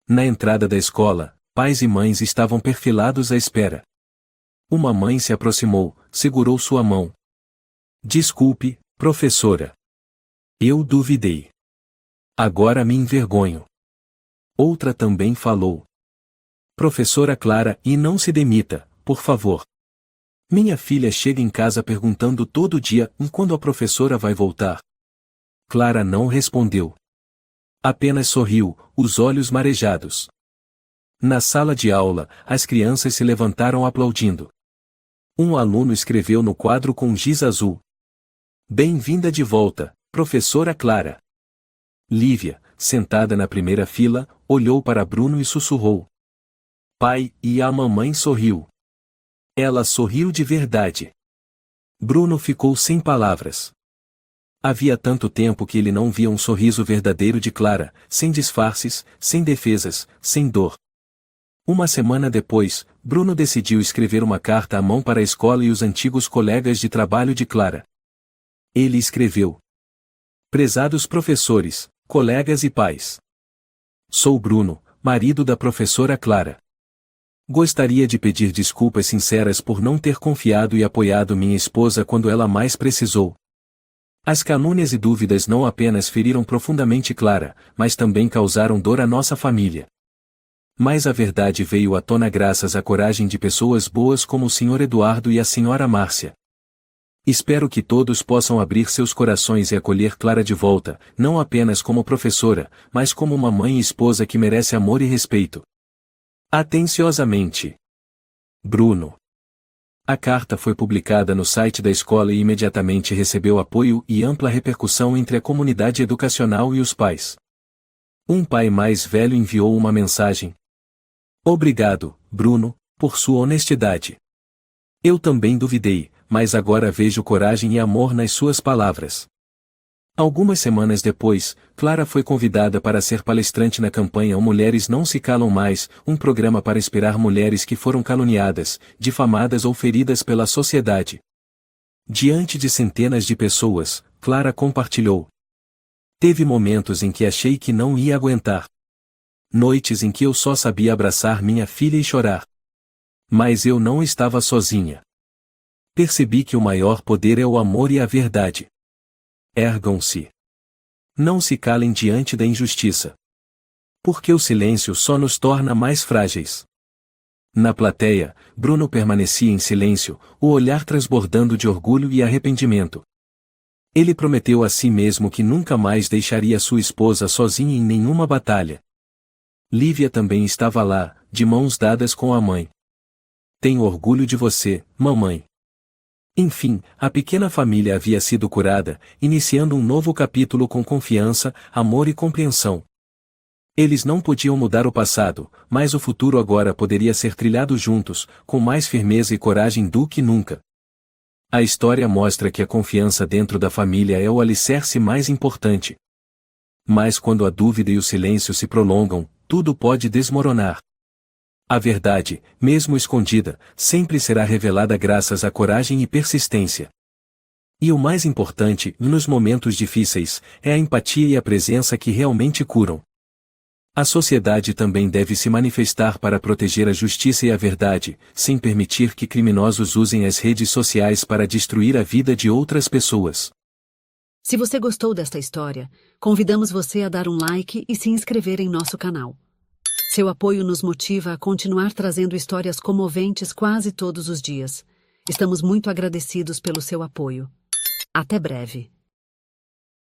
Na entrada da escola, pais e mães estavam perfilados à espera. Uma mãe se aproximou, segurou sua mão. "Desculpe, professora. Eu duvidei. Agora me envergonho." Outra também falou. "Professora Clara, e não se demita, por favor. Minha filha chega em casa perguntando todo dia quando a professora vai voltar." Clara não respondeu. Apenas sorriu, os olhos marejados. Na sala de aula, as crianças se levantaram aplaudindo. Um aluno escreveu no quadro com giz azul: "Bem-vinda de volta, professora Clara." Lívia, sentada na primeira fila, olhou para Bruno e sussurrou: "Pai", e a mamãe sorriu. Ela sorriu de verdade. Bruno ficou sem palavras. Havia tanto tempo que ele não via um sorriso verdadeiro de Clara, sem disfarces, sem defesas, sem dor. Uma semana depois, Bruno decidiu escrever uma carta à mão para a escola e os antigos colegas de trabalho de Clara. Ele escreveu: "Prezados professores, colegas e pais. Sou Bruno, marido da professora Clara. Gostaria de pedir desculpas sinceras por não ter confiado e apoiado minha esposa quando ela mais precisou. As calúnias e dúvidas não apenas feriram profundamente Clara, mas também causaram dor à nossa família. Mas a verdade veio à tona graças à coragem de pessoas boas como o Sr. Eduardo e a Sra. Márcia. Espero que todos possam abrir seus corações e acolher Clara de volta, não apenas como professora, mas como uma mãe e esposa que merece amor e respeito. Atenciosamente, Bruno." A carta foi publicada no site da escola e imediatamente recebeu apoio e ampla repercussão entre a comunidade educacional e os pais. Um pai mais velho enviou uma mensagem: "Obrigado, Bruno, por sua honestidade. Eu também duvidei, mas agora vejo coragem e amor nas suas palavras." Algumas semanas depois, Clara foi convidada para ser palestrante na campanha Mulheres Não Se Calam Mais, um programa para inspirar mulheres que foram caluniadas, difamadas ou feridas pela sociedade. Diante de centenas de pessoas, Clara compartilhou: "Teve momentos em que achei que não ia aguentar. Noites em que eu só sabia abraçar minha filha e chorar. Mas eu não estava sozinha. Percebi que o maior poder é o amor e a verdade. Ergam-se. Não se calem diante da injustiça. Porque o silêncio só nos torna mais frágeis." Na plateia, Bruno permanecia em silêncio, o olhar transbordando de orgulho e arrependimento. Ele prometeu a si mesmo que nunca mais deixaria sua esposa sozinha em nenhuma batalha. Lívia também estava lá, de mãos dadas com a mãe. "Tenho orgulho de você, mamãe." Enfim, a pequena família havia sido curada, iniciando um novo capítulo com confiança, amor e compreensão. Eles não podiam mudar o passado, mas o futuro agora poderia ser trilhado juntos, com mais firmeza e coragem do que nunca. A história mostra que a confiança dentro da família é o alicerce mais importante. Mas quando a dúvida e o silêncio se prolongam, tudo pode desmoronar. A verdade, mesmo escondida, sempre será revelada graças à coragem e persistência. E o mais importante, nos momentos difíceis, é a empatia e a presença que realmente curam. A sociedade também deve se manifestar para proteger a justiça e a verdade, sem permitir que criminosos usem as redes sociais para destruir a vida de outras pessoas. Se você gostou desta história, convidamos você a dar um like e se inscrever em nosso canal. Seu apoio nos motiva a continuar trazendo histórias comoventes quase todos os dias. Estamos muito agradecidos pelo seu apoio. Até breve.